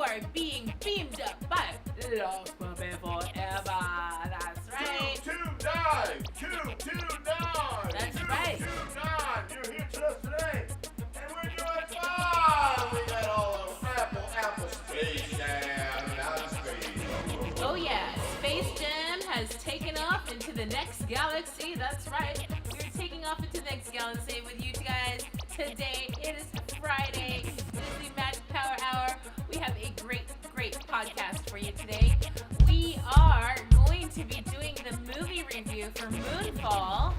are being beamed up by Love Puppy Forever. That's right. 229. That's right. 229. You're here to us today. And we're doing fun. We got all of Apple Space Jam and outer space. Oh yeah, Space Jam has taken off into the next galaxy. That's right. We're taking off into the next galaxy with you guys today. It is Friday. It is the Magic Power Hour. We have a great podcast for you today. We are going to be doing the movie review for Moonfall.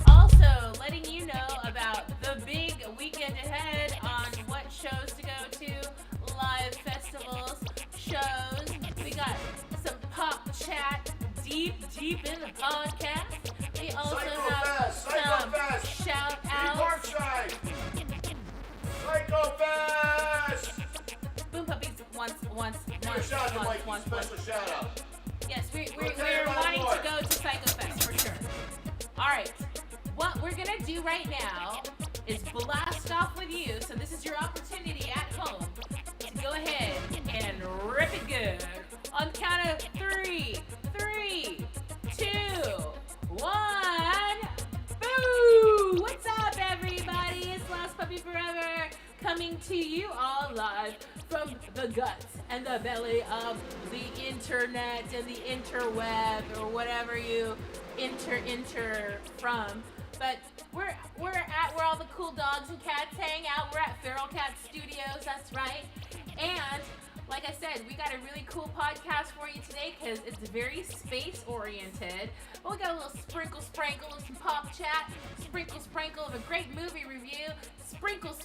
Also, letting you know about the big weekend ahead on what shows to go to, live festivals, shows. We got some pop chat deep in the podcast. We also have some shout outs. Psycho Fest! Boom Puppies once. Special shout out. Yes, we're wanting to go to Psycho Fest for sure. Alright, what we're gonna do right now is blast off with you. So this is your opportunity at home to go ahead and rip it good. On the count of 3, 2, 1. Boo! What's up, everybody? It's Lost Puppy Forever coming to you all live from the guts and the belly of the internet and the interweb or whatever you enter from. But we're at where all the cool dogs and cats hang out. We're at Feral Cat Studios, that's right. And like I said, we got a really cool podcast for you today because it's very space-oriented. But we got a little sprinkle of some pop chat, sprinkle of a great movie review, sprinkle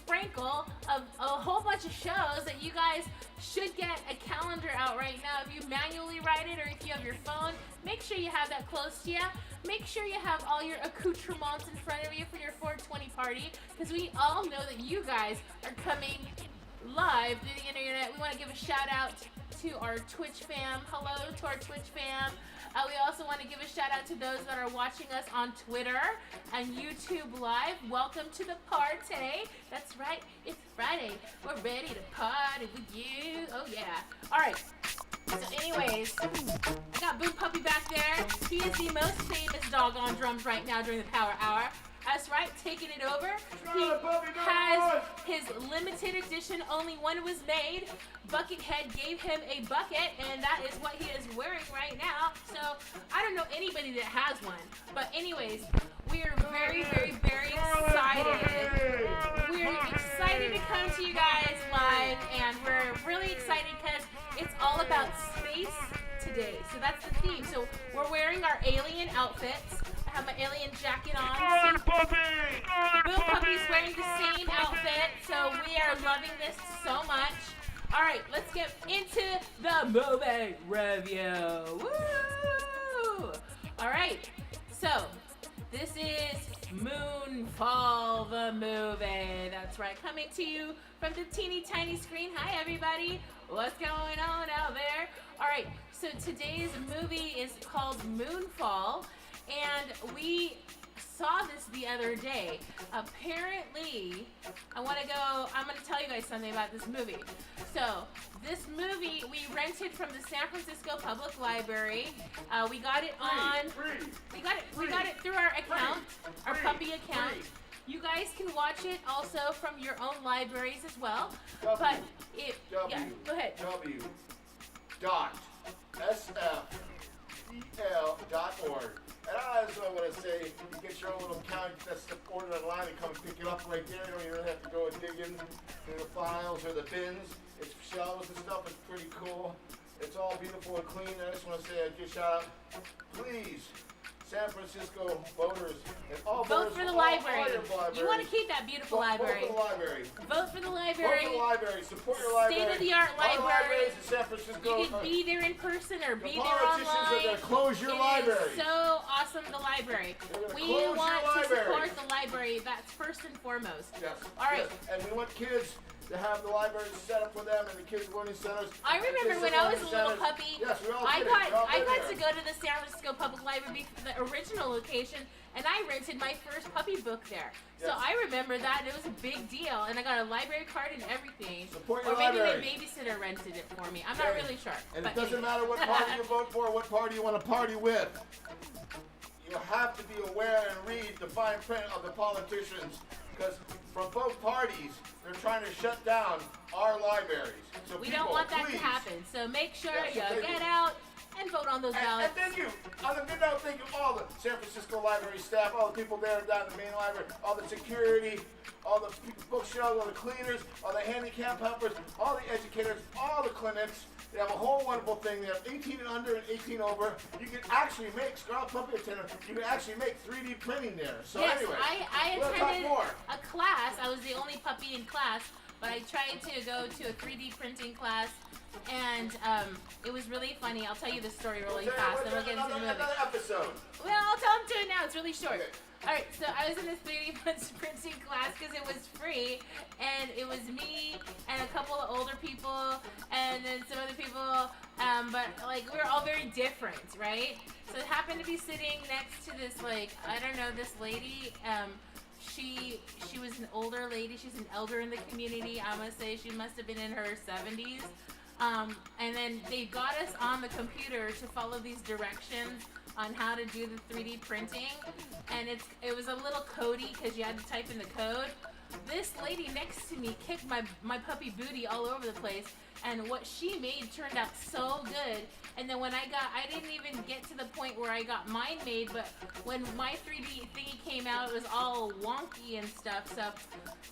of a whole bunch of shows that you guys should get a calendar out right now. If you manually write it or if you have your phone, make sure you have that close to you. Make sure you have all your accoutrements in front of you for your 420 party because we all know that you guys are coming live through the internet. We want to give a shout out to our Twitch fam. Hello to our Twitch fam. We also want to give a shout out to those that are watching us on Twitter and YouTube Live. Welcome to the party. That's right, it's Friday. We're ready to party with you. Oh yeah. Alright. So anyways, I got Boom Puppy back there. He is the most famous dog on drums right now during the Power Hour. That's right, taking it over. He has his limited edition, only one was made. Buckethead gave him a bucket, and that is what he is wearing right now. So I don't know anybody that has one. But anyways, we are very excited. We're excited to come to you guys live, and we're really excited because it's all about space today. So that's the theme. So we're wearing our alien outfits. I have my alien jacket on. Will Puppy's wearing the same outfit, so we are loving this so much. Alright, let's get into the movie review. Woo! Alright, so this is Moonfall, the movie. That's right, coming to you from the teeny tiny screen. Hi everybody, what's going on out there? Alright, so today's movie is called Moonfall. And we saw this the other day. Apparently, I'm going to tell you guys something about this movie. So, this movie we rented from the San Francisco Public Library. We got it we got it through our account, our puppy account. You guys can watch it also from your own libraries as well. Go ahead. W.sfel.org. And I just want to say, you get your own little account, just order it online and come pick it up right there. You don't have to go and dig in the files or the bins. It's shelves and stuff. It's pretty cool. It's all beautiful and clean. I just want to say a good shout out. Please, San Francisco voters and all vote for the library. You want to keep that beautiful library. Vote for the library. Support your library. State-of-the-art library. In San Francisco. You can be there in person or be there Politicians online. are going to close your library. It is so awesome, the library. We want to support the library. library. That's first and foremost. Yes. All right. Yes. And we want kids to have the library set up for them and the kids learning centers. I remember when I was a little puppy. Yes, we all I did got to go to the San Francisco Public Library, the original location, and I rented my first puppy book there. So Yes. I remember that, and it was a big deal, and I got a library card and everything. Support your or maybe library. my babysitter rented it for me. I'm not really sure. And but it doesn't anyway. matter what party you vote for or what party you want to party with. You have to be aware and read the fine print of the politicians, because from both parties, they're trying to shut down our libraries. So We people, don't want that please, to happen. So make sure Yes, you thank get you. out and vote on those ballots. And thank you. On a good note, thank you all the San Francisco library staff, all the people there down in the main library, all the security, all the bookshelves, all the cleaners, all the handicap helpers, all the educators, all the clinics. They have a whole wonderful thing. They have 18 and under and 18 over. You can actually make, Scarlet Puppy Attendant, you can actually make 3D printing there. So Yes, anyway, I we'll talk attended more. a class. I was the only puppy in class, but I tried to go to a 3D printing class, and it was really funny. I'll tell you the story really fast, and we'll get into the movie. Another episode. Well, I'll tell them to it now. It's really short. Okay. All right, so I was in this 3D printing class because it was free, and it was me and a couple of older people, and then some other people, but like we were all very different, right? So I happened to be sitting next to this, like, I don't know, this lady. She was an older lady. She's an elder in the community. I must say she must have been in her 70s. And then they got us on the computer to follow these directions on how to do the 3D printing, and it was a little codey because you had to type in the code. This lady next to me kicked my puppy booty all over the place, and what she made turned out so good. And then when I didn't even get to the point where I got mine made, but when my 3D thingy came out, it was all wonky and stuff. So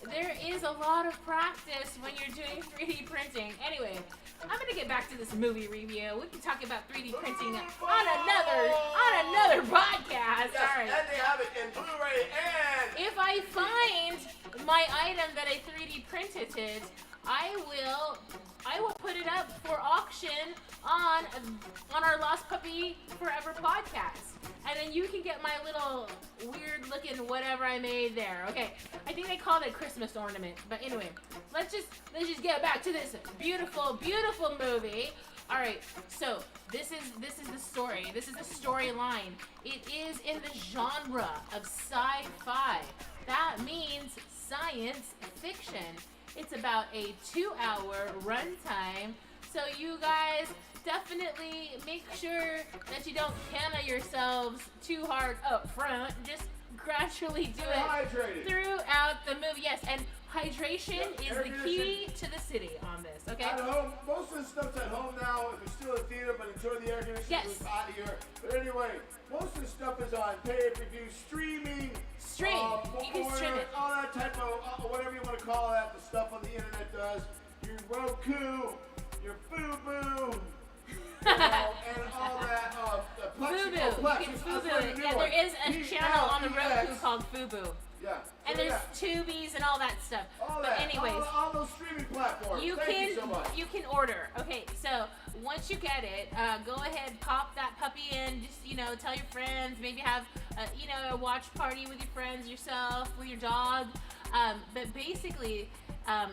there is a lot of practice when you're doing 3D printing. Anyway, I'm gonna get back to this movie review. We can talk about 3D printing on another podcast. Yes, All right. and they have it in Blu-ray and... If I find my item that I 3D printed it, I will put it up for auction on our Lost Puppy Forever podcast. And then you can get my little weird looking whatever I made there. Okay. I think they called it a Christmas ornament. But anyway, let's just get back to this beautiful, beautiful movie. All right, so this is the story. This is the storyline. It is in the genre of sci-fi. That means science fiction. It's about a 2-hour runtime. So you guys definitely make sure that you don't canna yourselves too hard up front. Just gradually do it hydrated. throughout the movie. Yes, and hydration Yeah, is the key to the city on this, okay? At home, most of the stuff's at home now. If it's still a theater, but enjoy the air conditioning. Yes. It's hot here. But anyway, most of the stuff is on pay-per-view streaming. Stream. You can stream it. All that type of, whatever you want to call that, the stuff on the internet does. Your Roku, your Fubu, and all that. Fubu. You can Fubu it. Yeah, there is a channel on the Roku called Fubu. Yeah. And there's Tubies and all that stuff. All But that. anyways, all those streaming platforms. Thank you so much. you can order. Okay, so once you get it, go ahead, pop that puppy in. Just tell your friends. Maybe have a watch party with your friends, yourself, with your dog. But basically, I'm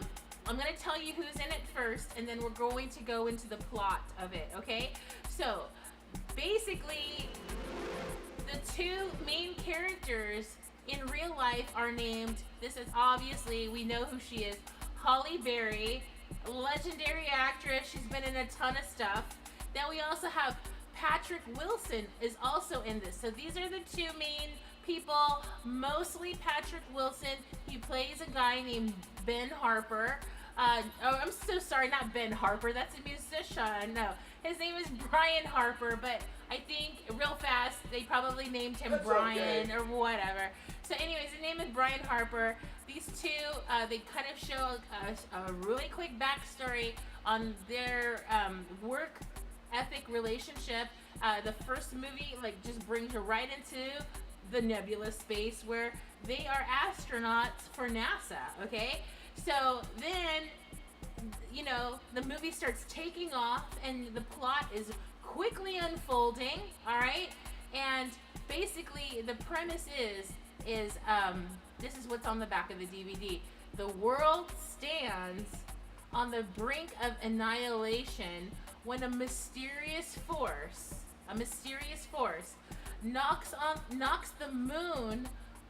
gonna tell you who's in it first, and then we're going to go into the plot of it. Okay, so basically, the two main characters in real life are named, this is obviously, we know who she is, Holly Berry, legendary actress. She's been in a ton of stuff. Then we also have Patrick Wilson is also in this. So these are the two main people, mostly Patrick Wilson. He plays a guy named Ben Harper. I'm so sorry, not Ben Harper, that's a musician. No, his name is Brian Harper, but I think real fast they probably named him Brian or whatever. So anyways, his name is Brian Harper. These two, they kind of show a really quick backstory on their work ethic relationship. The first movie just brings you right into the nebulous space where they are astronauts for NASA, okay? So then, the movie starts taking off and the plot is quickly unfolding, all right? And basically the premise is is this is what's on the back of the DVD. The world stands on the brink of annihilation when a mysterious force knocks the moon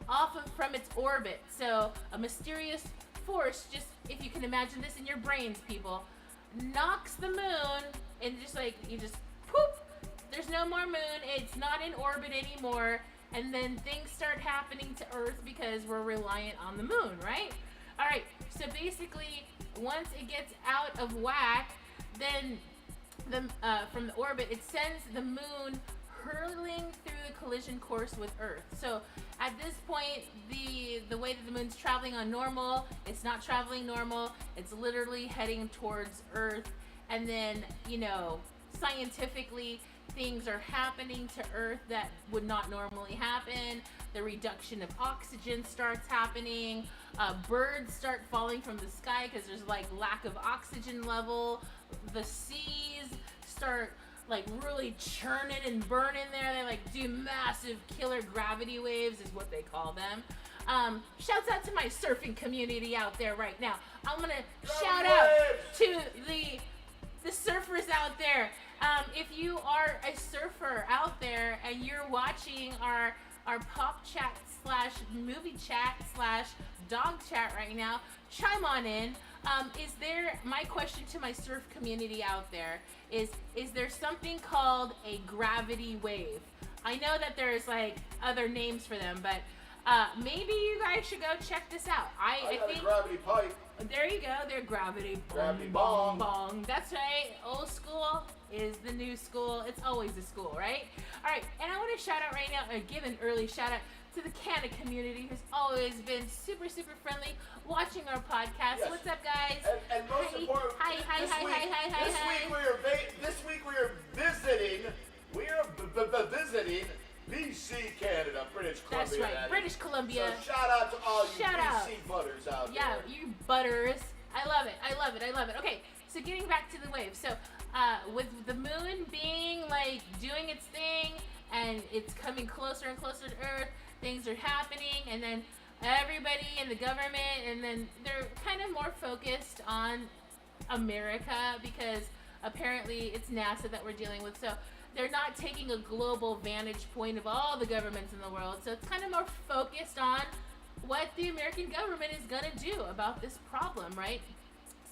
off from its orbit. So a mysterious force, just if you can imagine this in your brains, people, knocks the moon and just like you just poop. There's no more moon. It's not in orbit anymore. And then things start happening to Earth because we're reliant on the moon, right? All right. So basically, once it gets out of whack, then from the orbit, it sends the moon hurtling through the collision course with Earth. So at this point, the way that the moon's traveling on normal, it's not traveling normal. It's literally heading towards Earth. And then, scientifically, things are happening to Earth that would not normally happen. The reduction of oxygen starts happening. Birds start falling from the sky because there's like lack of oxygen level. The seas start like really churning and burning there. They like do massive killer gravity waves is what they call them. Shouts out to my surfing community out there right now. I'm gonna shout out to the surfers out there. If you are a surfer out there and you're watching our pop chat / movie chat / dog chat right now, chime on in. My question to my surf community out there is there something called a gravity wave? I know that there's like other names for them, but maybe you guys should go check this out. I think a gravity pipe. There you go. They're gravity bong. bong. That's right. Old school is the new school. It's always a school, right? All right. And I want to shout out right now, or give an early shout out to the Canada community who's always been super, super friendly watching our podcast. Yes. What's up, guys? And most important, hi. This week we are visiting. We are visiting BC, Canada, British Columbia. That's right, British Columbia. So shout out to all you BC butters out there. Yeah, you butters. I love it. Okay, so getting back to the wave. So with the moon being like doing its thing and it's coming closer and closer to Earth, things are happening, and then everybody in the government, and then they're kind of more focused on America because apparently it's NASA that we're dealing with. So they're not taking a global vantage point of all the governments in the world. So it's kind of more focused on what the American government is going to do about this problem, right?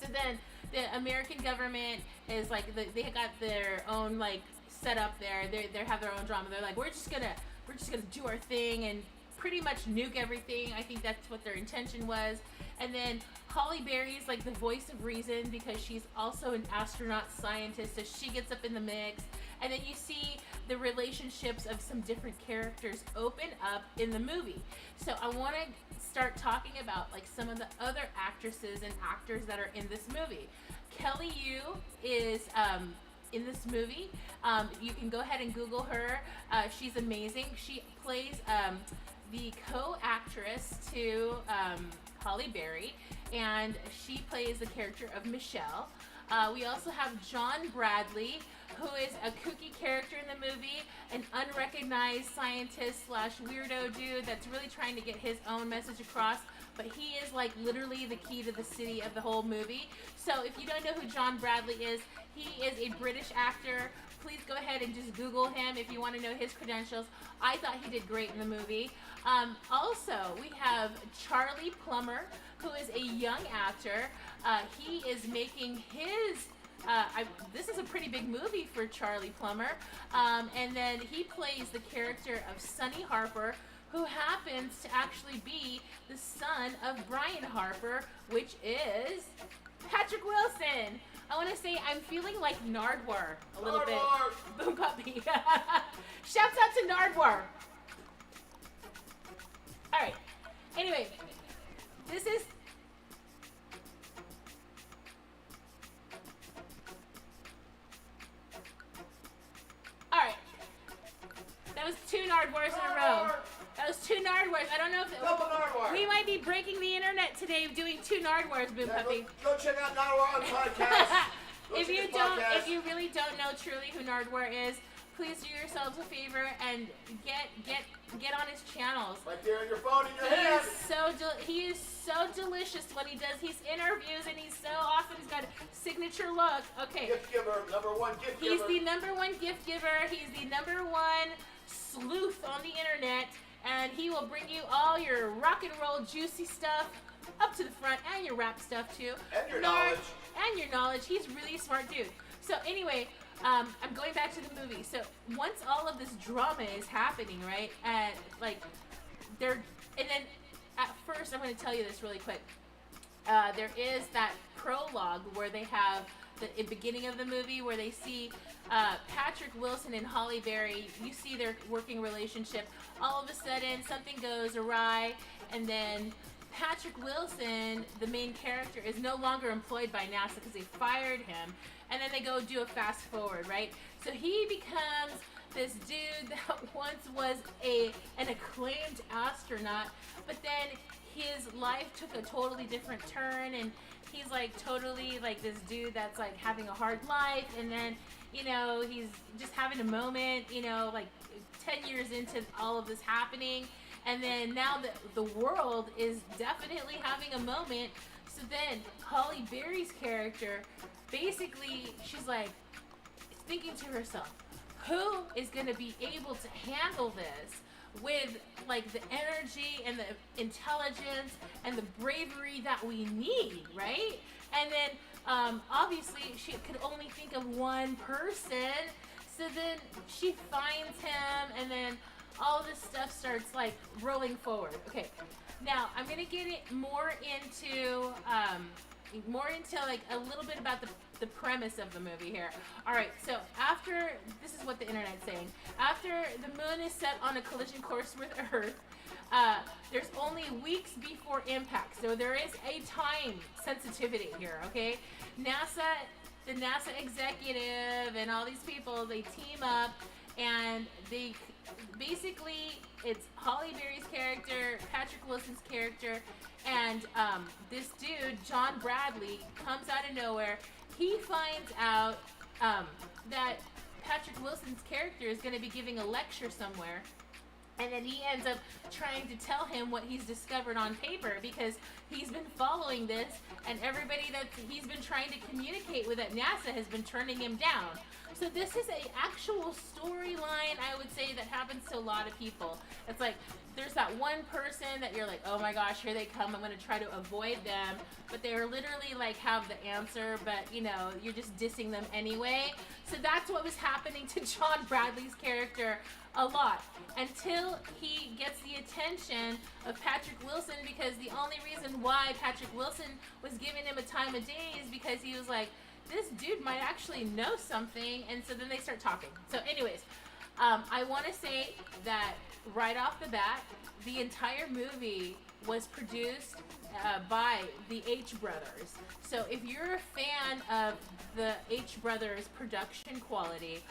So then the American government is like, they got their own like setup there. They have their own drama. They're like, we're just gonna do our thing and pretty much nuke everything. I think that's what their intention was. And then Holly Berry's like the voice of reason because she's also an astronaut scientist, so she gets up in the mix. And then you see the relationships of some different characters open up in the movie. So I want to start talking about like some of the other actresses and actors that are in this movie. Kelly Yu is in this movie. You can go ahead and Google her. She's amazing. She plays the co-actress to Holly Berry, and she plays the character of Michelle. We also have John Bradley, who is a kooky character in the movie, an unrecognized scientist / weirdo dude that's really trying to get his own message across, but he is like literally the key to the city of the whole movie. So if you don't know who John Bradley is, he is a British actor. Please go ahead and just Google him if you want to know his credentials. I thought he did great in the movie. Also, we have Charlie Plummer, who is a young actor. He is making his... this is a pretty big movie for Charlie Plummer. And then he plays the character of Sonny Harper, who happens to actually be the son of Brian Harper, which is Patrick Wilson. I want to say I'm feeling like Nardwuar a little bit. Boom puppy. Shouts out to Nardwuar. All right. Anyway, this is... All right. That was 2 Nardwuars in a row. That was 2 Nardwuars. I don't know if... Double Nardwuar. We might be breaking the internet today doing 2 Nardwuars, Boom Puppy. Go check out Nardwuar on podcast. If you really don't know truly who Nardwuar is, please do yourselves a favor and get on his channels. Right there on your phone in your hand. He is so delicious when he does his interviews, and he's so awesome. He's got a signature look. Okay. Gift giver, #1 gift giver. He's the #1 gift giver. He's the #1 sleuth on the internet, and he will bring you all your rock and roll juicy stuff up to the front, and your rap stuff too. And your knowledge. And your knowledge. He's really a smart dude. So anyway, I'm going back to the movie. So once all of this drama is happening, right, and then at first, I'm going to tell you this really quick. There is that prologue where they have the beginning of the movie where they see Patrick Wilson and Holly Berry. You see their working relationship. All of a sudden, something goes awry, and then Patrick Wilson, the main character, is no longer employed by NASA because they fired him. And then they go do a fast forward, right? So he becomes this dude that once was an acclaimed astronaut, but then his life took a totally different turn, and he's like totally like this dude that's like having a hard life, and then, you know, he's just having a moment, you know, like 10 years into all of this happening, and then now the world is definitely having a moment. So then Holly Berry's character, basically, she's like thinking to herself, who is going to be able to handle this with like the energy and the intelligence and the bravery that we need, right? And then obviously she could only think of one person, so then she finds him, and then all this stuff starts like rolling forward. Okay, now I'm gonna get it more into like a little bit about the premise of the movie here. All right, so after, this is what the internet's saying, after the moon is set on a collision course with Earth, there's only weeks before impact, so there is a time sensitivity here, okay? The NASA executive and all these people, they team up, and they basically, it's Holly Berry's character, Patrick Wilson's character, and this dude, John Bradley, comes out of nowhere. He finds out that Patrick Wilson's character is going to be giving a lecture somewhere, and then he ends up trying to tell him what he's discovered on paper, because he's been following this, and everybody that he's been trying to communicate with at NASA has been turning him down. So this is an actual storyline, I would say, that happens to a lot of people. It's like, there's that one person that you're like, oh my gosh, here they come, I'm going to try to avoid them, but they're literally like have the answer, but you know, you're just dissing them anyway. So that's what was happening to John Bradley's character a lot, until he gets the attention of Patrick Wilson, because the only reason why Patrick Wilson was giving him a time of day is because he was like, this dude might actually know something, and so then they start talking. So anyways, I want to say that right off the bat, the entire movie was produced by the H Brothers. So if you're a fan of the H Brothers production quality,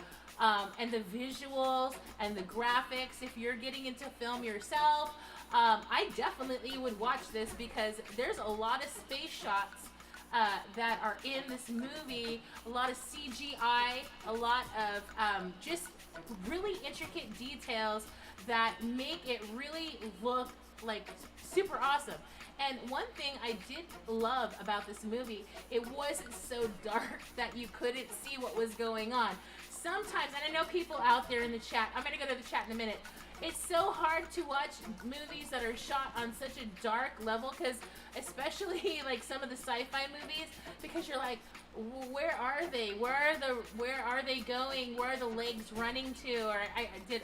and the visuals and the graphics, if you're getting into film yourself, I definitely would watch this, because there's a lot of space shots that are in this movie, a lot of CGI, a lot of just really intricate details that make it really look like super awesome. And one thing I did love about this movie, it wasn't so dark that you couldn't see what was going on. Sometimes, and I know people out there in the chat, I'm going to go to the chat in a minute, it's so hard to watch movies that are shot on such a dark level, because especially like some of the sci-fi movies, because you're like, where are they? Where are they going? Where are the legs running to? Or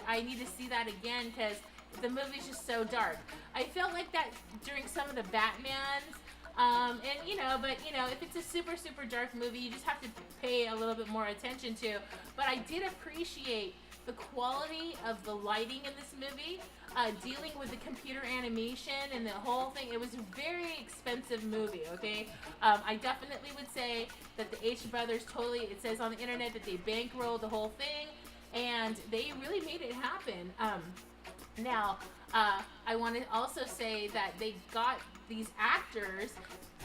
I need to see that again, because the movie's just so dark. I felt like that during some of the Batmans. And but if it's a super, super dark movie, you just have to pay a little bit more attention to. But I did appreciate the quality of the lighting in this movie, dealing with the computer animation and the whole thing. It was a very expensive movie, okay? I definitely would say that the H Brothers totally, it says on the internet that they bankrolled the whole thing, and they really made it happen. Now, I want to also say that they got these actors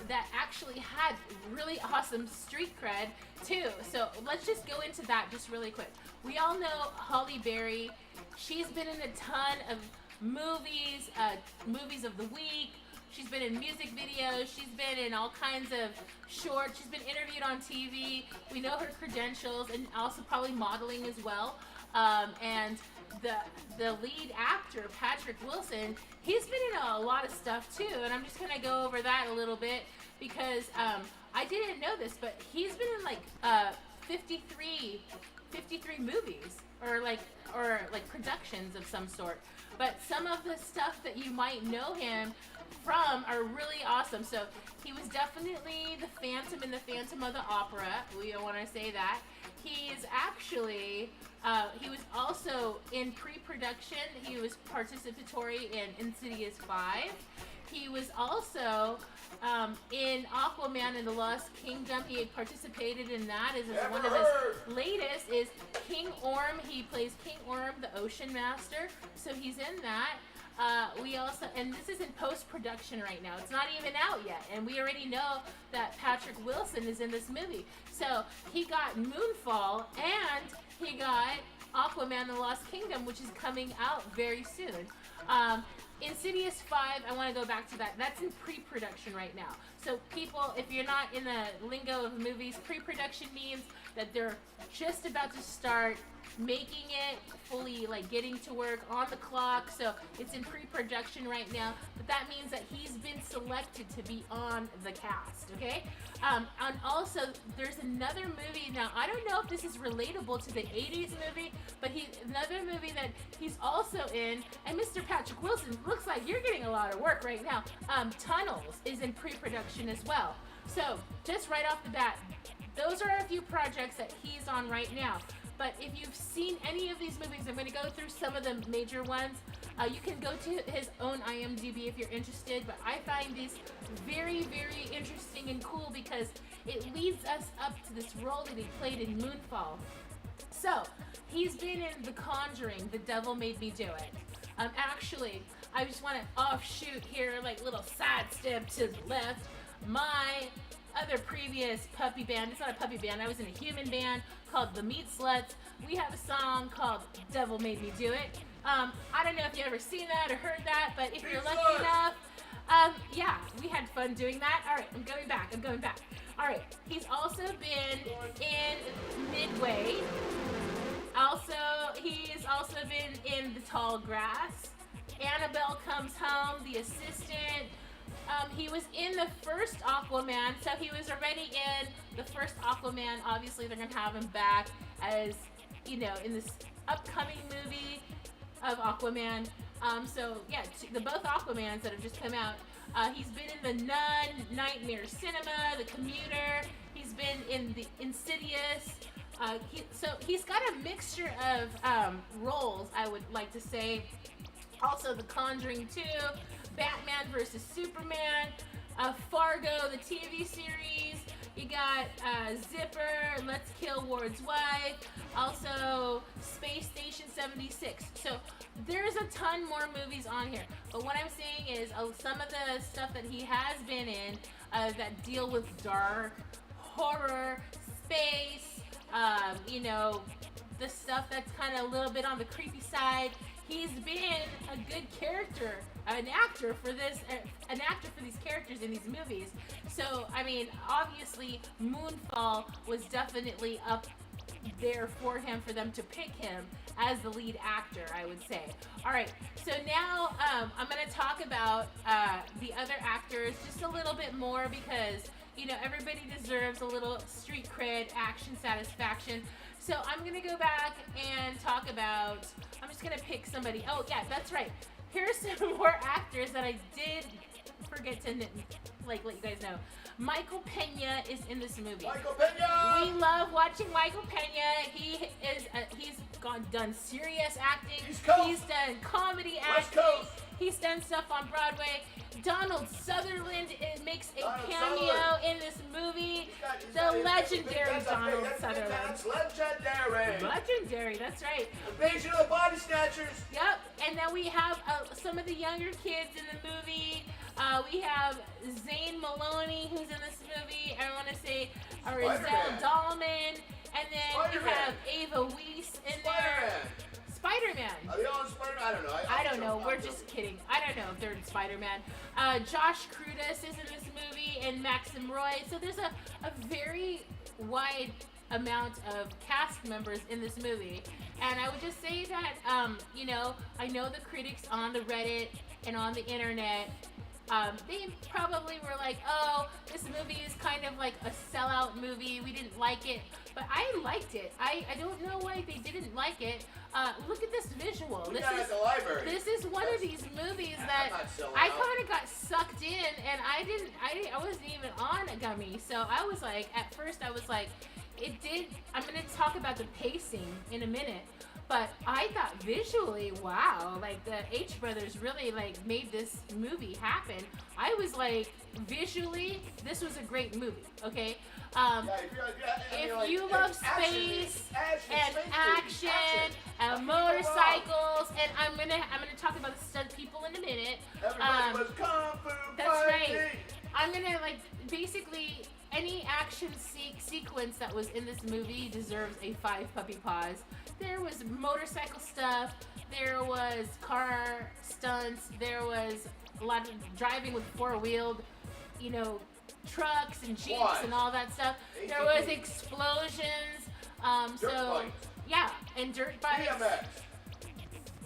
that actually had really awesome street cred too. So let's just go into that just really quick. We all know Holly Berry. She's been in a ton of movies, movies of the week. She's been in music videos. She's been in all kinds of shorts. She's been interviewed on TV. We know her credentials, and also probably modeling as well. And the lead actor, Patrick Wilson, he's been in a lot of stuff too. And I'm just gonna go over that a little bit because I didn't know this, but he's been in like 53 movies or like productions of some sort. But some of the stuff that you might know him from are really awesome. So he was definitely the Phantom in the Phantom of the Opera. We don't want to say that. He's actually, he was also in pre-production. He was participatory in Insidious 5. He was also in Aquaman and the Lost Kingdom. He had participated in that. As one of his latest is King Orm. He plays King Orm, the Ocean Master. So he's in that. We also, and this is in post-production right now. It's not even out yet, and we already know that Patrick Wilson is in this movie. So he got Moonfall, and he got Aquaman and the Lost Kingdom, which is coming out very soon. Insidious 5, I want to go back to that. That's in pre-production right now. So people, if you're not in the lingo of movies, pre-production means that they're just about to start making it fully, like getting to work on the clock. So it's in pre-production right now, but that means that he's been selected to be on the cast. Okay. And also there's another movie. Now I don't know if this is relatable to the 80s movie, but another movie that he's also in, and Mr. Patrick Wilson, looks like you're getting a lot of work right now. Tunnels is in pre-production as well. So just right off the bat, those are a few projects that he's on right now. But if you've seen any of these movies, I'm going to go through some of the major ones. You can go to his own IMDb if you're interested. But I find these very, very interesting and cool because it leads us up to this role that he played in Moonfall. So he's been in The Conjuring, The Devil Made Me Do It. Actually, I just want to offshoot here, like little sidestep to the left. My other previous puppy band, it's not a puppy band, I was in a human band called The Meat Sluts. We have a song called Devil Made Me Do It. I don't know if you ever seen that or heard that, but if you're lucky enough, yeah, we had fun doing that. All right, I'm going back. All right, he's also been in Midway. He's also been in The Tall Grass. Annabelle Comes Home, The Assistant. He was in the first Aquaman, so he was already in the first Aquaman. Obviously, they're going to have him back as, in this upcoming movie of Aquaman. So, yeah, both Aquamans that have just come out. He's been in The Nun, Nightmare Cinema, The Commuter. He's been in The Insidious. So he's got a mixture of roles, I would like to say. Also, The Conjuring 2, Batman vs. Superman, Fargo, the TV series. You got Zipper, Let's Kill Ward's Wife, also Space Station 76. So there's a ton more movies on here. But what I'm saying is some of the stuff that he has been in that deal with dark, horror, space, the stuff that's kind of a little bit on the creepy side. He's been a good character, an actor for these characters in these movies. So, I mean, obviously, Moonfall was definitely up there for him, for them to pick him as the lead actor, I would say. All right, so now I'm going to talk about the other actors just a little bit more because, everybody deserves a little street cred, action satisfaction. So I'm going to go back and talk about, I'm just going to pick somebody. Oh, yeah, that's right. Here's some more actors that I did forget to like let you guys know. Michael Pena is in this movie. Michael Pena! We love watching Michael Pena. He's done serious acting. East Coast. He's done comedy West acting. Coast. He's done stuff on Broadway. Donald Sutherland makes a Donald cameo Sutherland. in this movie. He's The got- legendary that's Donald that's Sutherland. legendary. Legendary, that's right. Invasion of the Body Snatchers. Yep, and then we have some of the younger kids in the movie. We have Zane Maloney, who's in this movie. I want to say Rizal Spider-Man. Dahlman. And then we Spider-Man. have Ava Weiss in there. Spider-Man. Spider-Man. Are they all in Spider-Man? I don't know. I don't know. We're just kidding. I don't know if they're in Spider-Man. Josh Crudis is in this movie, and Maxim Roy. So there's a very wide amount of cast members in this movie. And I would just say that, I know the critics on the Reddit and on the internet, they probably were like, oh, this movie is kind of like a sellout movie. We didn't like it. But I liked it. I don't know why they didn't like it. Look at this visual. We got it at the library. This is one of these movies that I'm not selling I out. kind of got sucked in, and I wasn't even on a gummy. So I was like, at first I was like, I'm going to talk about the pacing in a minute. But I thought visually, wow, like the H brothers really like made this movie happen. I was like, visually, this was a great movie, okay? If you love space and action and motorcycles, and I'm gonna talk about the stunt people in a minute. Everybody was kung fu That's fighting. right. I'm gonna basically any action sequence that was in this movie deserves a 5 puppy paws. There was motorcycle stuff. There was car stunts. There was a lot of driving with 4-wheeled, trucks and jeeps Why? and all that stuff. There was explosions. Dirt bikes. Yeah, and dirt bikes. BMX.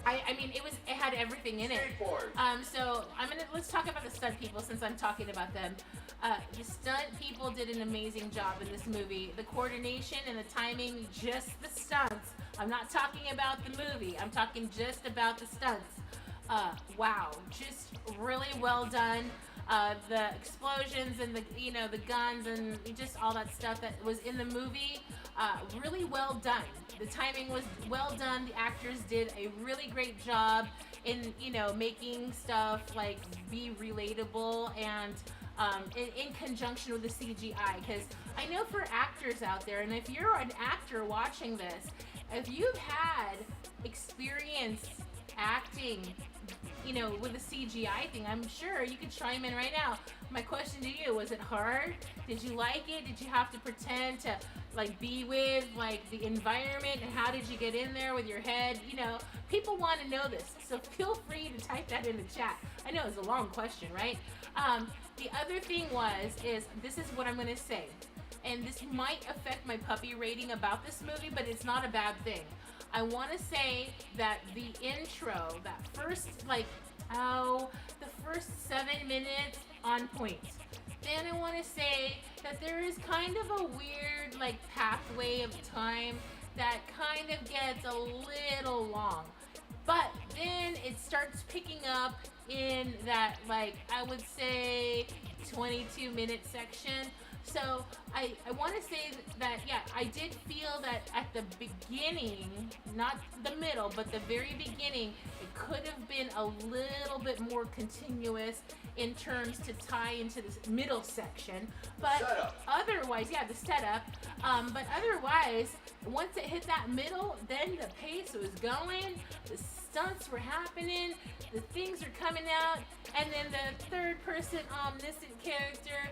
I mean, it had everything in it. Skateboard. So let's talk about the stunt people since I'm talking about them. The stunt people did an amazing job in this movie. The coordination and the timing, just the stunts. I'm not talking about the movie. I'm talking just about the stunts. Wow, just really well done. The explosions and the guns and just all that stuff that was in the movie, really well done. The timing was well done. The actors did a really great job in making stuff like be relatable and in conjunction with the CGI. Because I know for actors out there, and if you're an actor watching this, if you've had experience acting with the CGI thing, I'm sure you could chime in right now. My question to you, was it hard? Did you like it? Did you have to pretend to be with the environment, and how did you get in there with your head? People want to know this, so feel free to type that in the chat. I know it's a long question, right? The other thing is this is what I'm going to say, and this might affect my puppy rating about this movie, but it's not a bad thing. I want to say that the intro, that first, the first 7 minutes on point. Then I want to say that there is kind of a weird, pathway of time that kind of gets a little long. But then it starts picking up in that, I would say 22-minute section. So I want to say that, yeah, I did feel that at the beginning, not the middle, but the very beginning, it could have been a little bit more continuous in terms to tie into this middle section. But Setup. otherwise, yeah, the setup. But otherwise, once it hit that middle, then the pace was going, the stunts were happening, the things are coming out, and then the third person omniscient character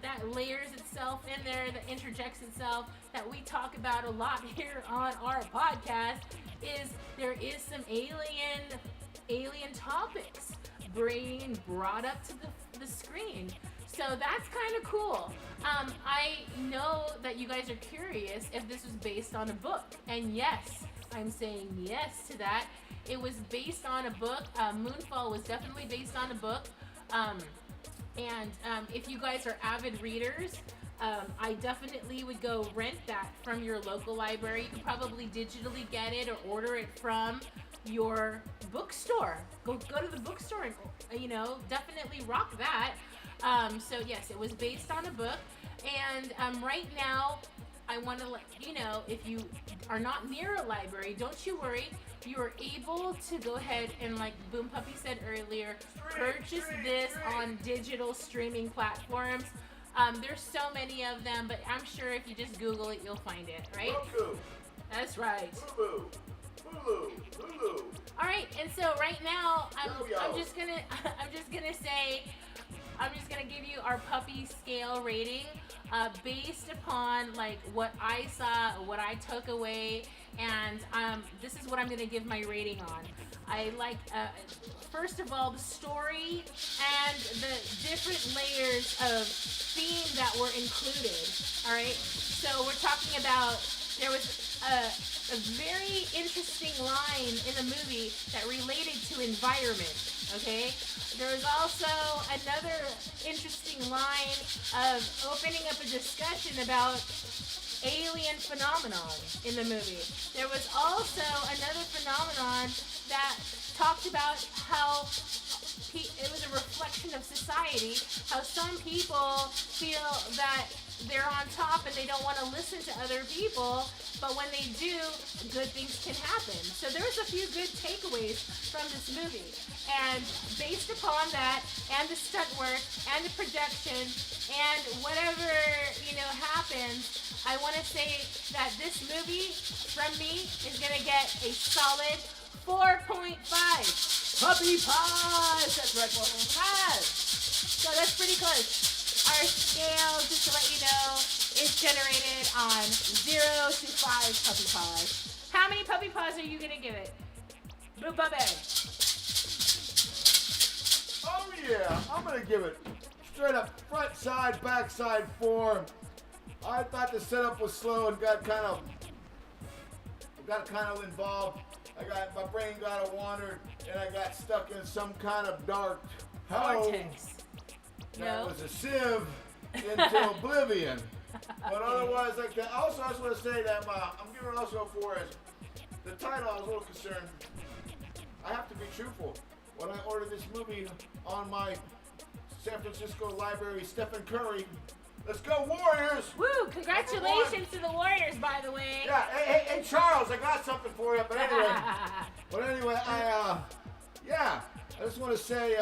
that layers itself in there, that interjects itself, that we talk about a lot here on our podcast, is there is some alien topics being brought up to the screen. So that's kind of cool. I know that you guys are curious if this was based on a book, and yes, I'm saying yes to that. It was based on a book. Moonfall was definitely based on a book. And if you guys are avid readers, I definitely would go rent that from your local library. You can probably digitally get it or order it from your bookstore. Go to the bookstore and definitely rock that. So yes, it was based on a book, and right now I want to let you know, if you are not near a library, don't you worry. You are able to go ahead and, like Boom Puppy said earlier, purchase this on digital streaming platforms. There's so many of them, but I'm sure if you just Google it, you'll find it, right? Roku. That's right. Hulu. All right, and so right now, Yo-yo. I'm just gonna give you our puppy scale rating, based upon like what I saw, what I took away, and this is what I'm gonna give my rating on. I like, first of all, the story and the different layers of theme that were included. All right, so we're talking about, there was a very interesting line in the movie that related to environment. Okay, there was also another interesting line of opening up a discussion about alien phenomenon in the movie. There was also another phenomenon that talked about how it was a reflection of society, how some people feel that they're on top and they don't want to listen to other people, but when they do, good things can happen. So there's a few good takeaways from this movie. And based upon that, and the stunt work, and the production, and whatever, happens, I want to say that this movie, from me, is going to get a solid 4.5 puppy paws. That's right, 4.5. So that's pretty close. Our scale, just to let you know, is generated on 0 to 5 puppy paws. How many puppy paws are you going to give it? Blue Puppy. Oh yeah, I'm gonna give it straight up front side, back side 4. I thought the setup was slow and got kind of involved. My brain got wandered and I got stuck in some kind of dark hole. Vortex. That No. was a sieve into oblivion. But otherwise, like that. Also, I just want to say that I'm giving it also 4 as the title. I was a little concerned. I have to be truthful. When I ordered this movie on my San Francisco library, Stephen Curry, let's go Warriors! Woo! Congratulations to the Warriors, by the way. Yeah, hey, Charles, I got something for you. But anyway, I just want to say,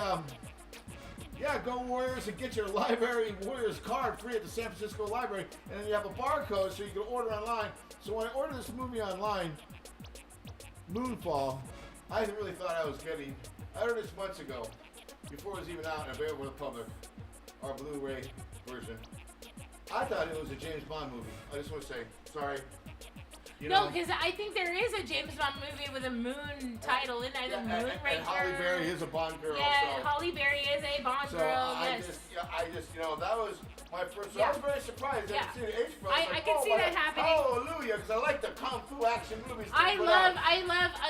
go Warriors and get your library Warriors card free at the San Francisco library, and then you have a barcode so you can order online. So when I ordered this movie online, Moonfall, I really thought I was getting. I ordered this months ago, before it was even out and available to the public, our Blu-ray version. I thought it was a James Bond movie. I just want to say, sorry. No, because I think there is a James Bond movie with a moon title in there. The Moonraker. And Holly Berry is a Bond girl. Yeah, so. Holly Berry is a Bond So girl. I Yes. just, that was my first. So Yeah. I was very surprised. Yeah. I see the H film. I can see that happening. Hallelujah, because I like the kung fu action movies. I love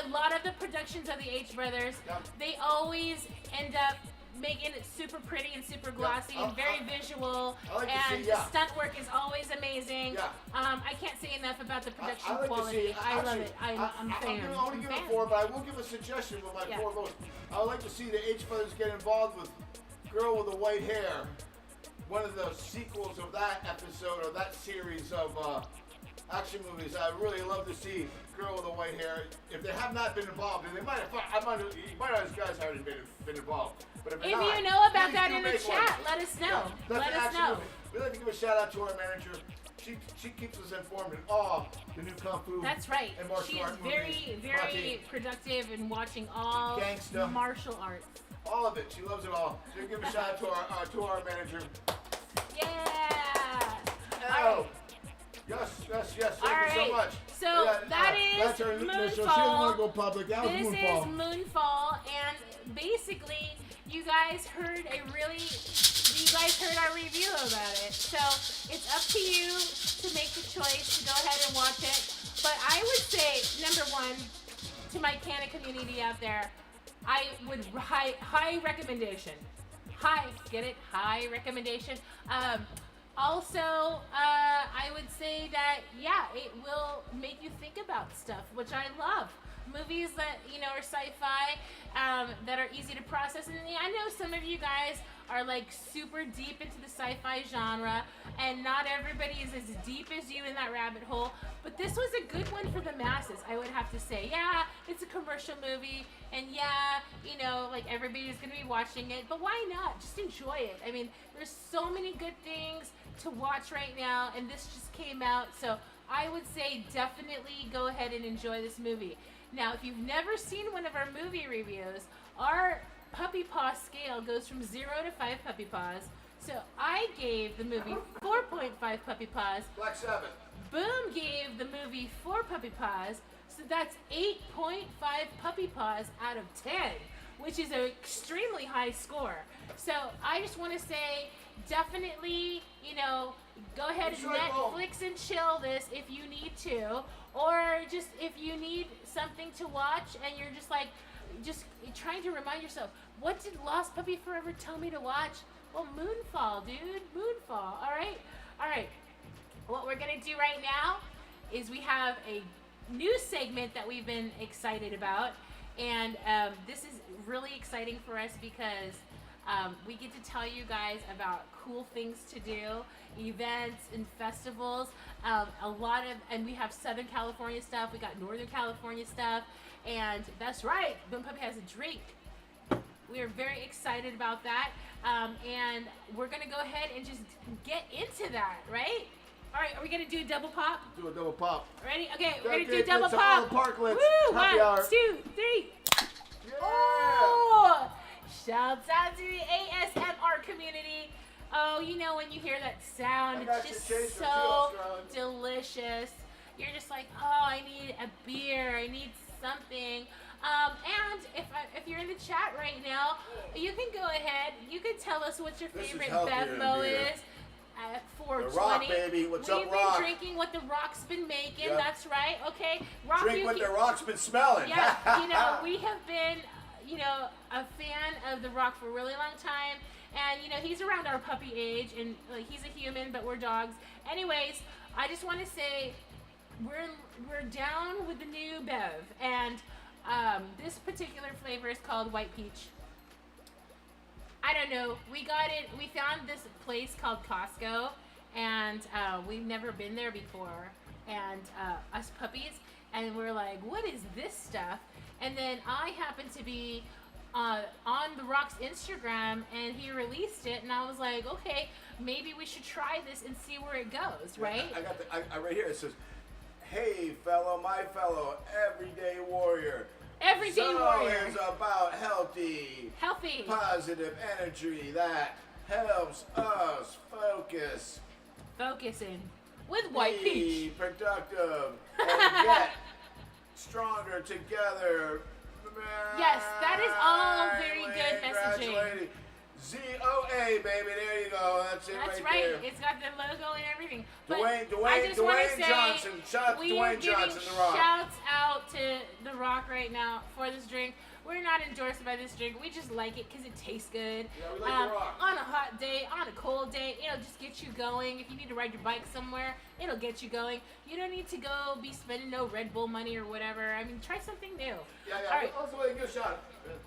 a lot of the productions of the H brothers. Yeah. They always end up making it super pretty and super glossy and very visual, I like to and see, the stunt work is always amazing. Yeah. I can't say enough about the production I like quality. to see, I love it. I'm a fan. I'm only giving it 4, but I will give a suggestion with my 4 votes. I would like to see the H brothers get involved with Girl with the White Hair, one of the sequels of that episode or that series of action movies. I really love to see Girl with the White Hair. If they have not been involved, and they might have, these guys already been involved. But if If not, you know about please that do in the make chat, one. let us know. That's Let an us action know. movie. We'd like to give a shout out to our manager. She keeps us informed in all the new kung fu. That's right. And martial She is art very, movies, very productive in watching all Gangsta. martial arts. all of it. She loves it all. So give a shout out to our manager. Yeah. Oh. Yes. Thank you so much. So that's our new initial. She doesn't want to go public. That was This Moonfall. is Moonfall, and basically, you guys heard our review about it. So it's up to you to make the choice to go ahead and watch it. But I would say, number one, to my canon community out there, I would high recommendation. High recommendation. Also, I would say that, it will make you think about stuff, which I love. movies that are sci-fi, that are easy to process. And I know some of you guys are like super deep into the sci-fi genre, and not everybody is as deep as you in that rabbit hole. But this was a good one for the masses, I would have to say. Yeah, it's a commercial movie, and yeah, like everybody's gonna be watching it, but why not? Just enjoy it. I mean, there's so many good things to watch right now, and this just came out, so I would say definitely go ahead and enjoy this movie. Now, if you've never seen one of our movie reviews, our puppy paw scale goes from 0 to 5 puppy paws. So I gave the movie 4.5 puppy paws. Black Sabbath. Boom gave the movie 4 puppy paws. So that's 8.5 puppy paws out of 10, which is an extremely high score. So I just want to say, definitely, go ahead and Netflix and chill this if you need to, or just if you need something to watch and you're just trying to remind yourself, what did Lost Puppy Forever tell me to watch? Well, Moonfall, dude, Moonfall. All right. What we're gonna do right now is we have a new segment that we've been excited about, and this is really exciting for us because we get to tell you guys about cool things to do, events and festivals. And we have Southern California stuff, we got Northern California stuff, and that's right, Boom Puppy has a drink. We are very excited about that, and we're gonna go ahead and just get into that, right? All right, are we gonna do a double pop? Do a double pop. Ready? Okay, we're gonna do a double pop. Parklets. Woo! Happy 1, hour. 2, 3. Yeah. Oh! Shouts out to the ASMR community. Oh, when you hear that sound, it's just so delicious. You're just like, oh, I need a beer. I need something. And if you're in the chat right now, you can go ahead. You can tell us what your favorite Bevmo is. 420. The Rock, baby. What's up, Rock? We've been drinking what the Rock's been making. Yep. That's right. Okay, Rock. Drink what the Rock's been smelling. Yeah, we have been, a fan of the Rock for a really long time, and he's around our puppy age, and he's a human, but we're dogs. Anyways, I just want to say we're down with the new Bev, and this particular flavor is called White Peach. I don't know. We got it. We found this place called Costco, and we've never been there before. And us puppies, and we're like, what is this stuff? And then I happened to be on The Rock's Instagram, and he released it, and I was like, okay, maybe we should try this and see where it goes, right? I got I right here. It says, "Hey, my fellow, everyday warrior. Everyday warrior is about healthy, positive energy that helps us focusing with White be Peach. productive and get stronger together." Yes, that is all very good messaging. ZOA, baby, there you go. That's it. That's right there. It's got the logo and everything. But Dwayne Johnson. Shout out to Dwayne Johnson, The Rock. Shouts out to The Rock right now for this drink. We're not endorsed by this drink. We just like it because it tastes good. Yeah, we like The Rock. On a hot day, on a cold day, it'll just get you going. If you need to ride your bike somewhere, it'll get you going. You don't need to go be spending no Red Bull money or whatever. I mean, try something new. Yeah. All right. Also, a good shout.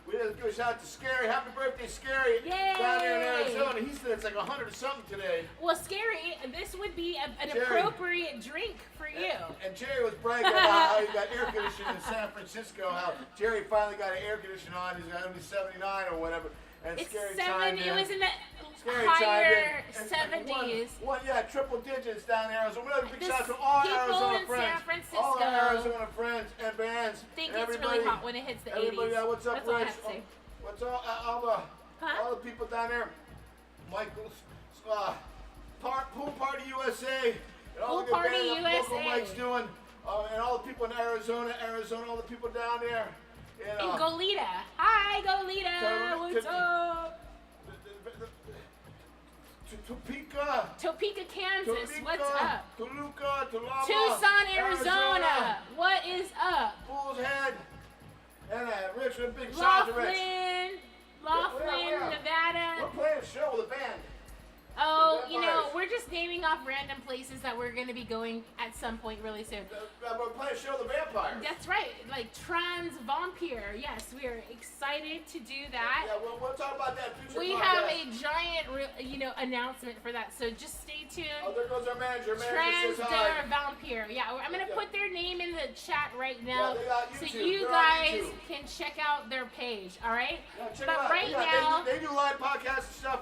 We did a good shout out to Scary. Happy birthday, Scary. Yay! Down here in Arizona. He said it's like 100 or something today. Well, Scary, this would be an Jerry. appropriate drink for you. And Jerry was bragging about how he got air conditioning in San Francisco, how Jerry finally got an air conditioner on. He's got only 79 or whatever. And It's Scary 70. It was in the Scary higher chimed in. 70s. One, triple digits down in Arizona. We have a big shout out to all People Arizona in friends. San Francisco All our Arizona friends and bands. think and it's everybody. really hot when it hits the 80s. Everybody, what's up, That's all I Rich? have to say. What's all the people down there? Michael's, Pool Party USA. And all Pool the good Party bands that USA. Local Mike's doing. And all the people in Arizona, all the people down there. In Goleta. Hi, Goleta. What's up? Topeka, Kansas. What's up? Toluca, Tulama, Tucson, Arizona. What is up? Bull's Head. And Richmond, big shout out to Rich. Laughlin, Yeah. Nevada. We're playing a show with a band. Oh, you know, we're just naming off random places that we're going to be going at some point really soon. We're playing Show the Vampires. That's right, like Trans Vampire. Yes, we are excited to do that. Yeah, we'll talk about that in future We podcast. have a giant, announcement for that, so just stay tuned. Oh, there goes our manager. Trans Says hi. Vampire. Yeah, I'm going to put their name in the chat right now, Yeah, they got so YouTube. you They're on guys YouTube. can check out their page, all right? Yeah, check But it out. right now... They do live podcasts and stuff.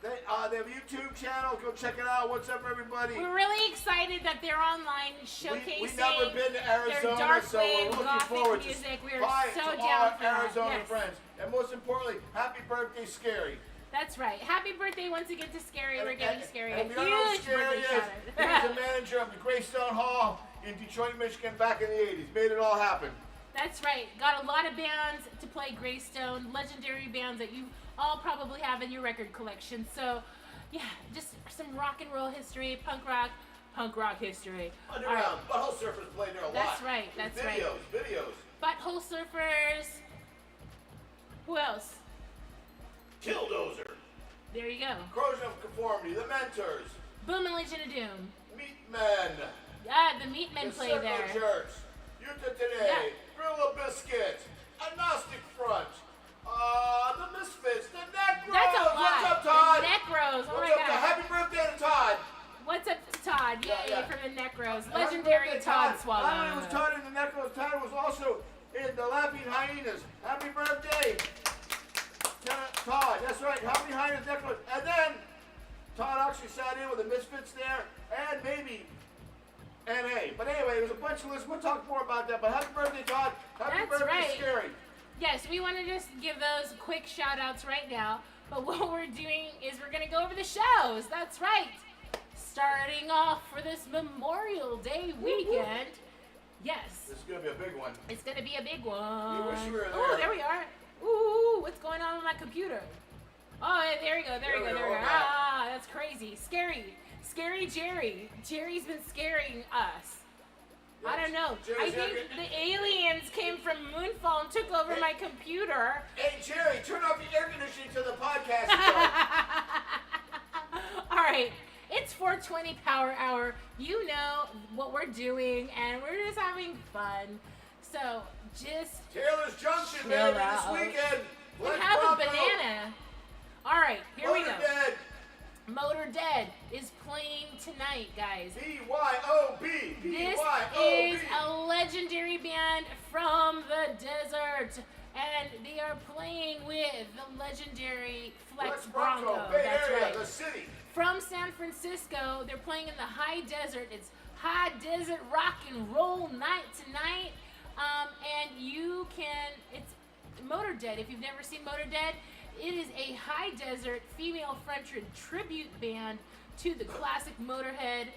They have a YouTube channel. Go check it out. What's up, everybody? We're really excited that they're online showcasing We've never been to Arizona, their dark so wave we're looking gothic forward music. to We are bye so to down our for that. Arizona Yes. friends. And most importantly, happy birthday, Scary. That's right. Happy birthday once again to Scary. We're getting Scary And a if you don't know who huge Scary birthday is, shout he was the manager of the Greystone Hall in Detroit, Michigan back in the 80s. Made it all happen. That's right. Got a lot of bands to play Greystone, legendary bands that you all probably have in your record collection. So, yeah, just some rock and roll history, punk rock history. Underground. All right. Butthole Surfers played there a lot. That's right. That's right. Videos. Butthole Surfers. Who else? Killdozer. There you go. Corrosion of Conformity. The Mentors. Boom and Legion of Doom. Meatmen. Yeah, the Meatmen The play Circle there. Jerks. Utah Today. Yeah. Gorilla Biscuit. Agnostic Front. The Misfits. The Necros. That's a lot. What's up, Todd? The Necros. Oh What's my up, god. Happy birthday to Todd. What's up to Todd? Yay, Yeah. for the Necros. Happy Legendary birthday, Todd Swallow. Not only was Todd in the Necros, Todd was also in the Laughing Hyenas. Happy birthday, Todd. That's right, Laughing Hyenas, Necros. And then Todd actually sat in with the Misfits there, and maybe NA. But anyway, there's a bunch of lists. We'll talk more about that. But happy birthday, Todd. Happy That's birthday, right. Scary. Yes, we want to just give those quick shout outs right now. But what we're doing is we're going to go over the shows. That's right. Starting off for this Memorial Day weekend. Yes. This is going to be a big one. It's going to be a big one. You wish you were there. Oh, there we are. Ooh, what's going on with my computer? Oh, there we go. There we go. Ah, that's crazy. Scary Jerry. Jerry's been scaring us. I don't know. I think the aliens came from Moonfall and took over my computer. Hey, Jerry, turn off the air conditioning to the podcast. All right. It's 420 Power Hour. You know what we're doing, and we're just having fun. So just Taylor's Junction, chill baby, out. this weekend. we Let's have a rock banana. All right, here we go. Dead. Motor Dead is playing tonight, guys. B-Y-O-B. This B-Y-O-B. is a legendary band from the desert, and they are playing with the legendary Flex Bronco. Bay That's Area, right. the city. From San Francisco, they're playing in the high desert. It's high desert rock and roll night tonight, and it's Motor Dead. If you've never seen Motor Dead, it is a high desert female-fronted tribute band to the classic Motorhead.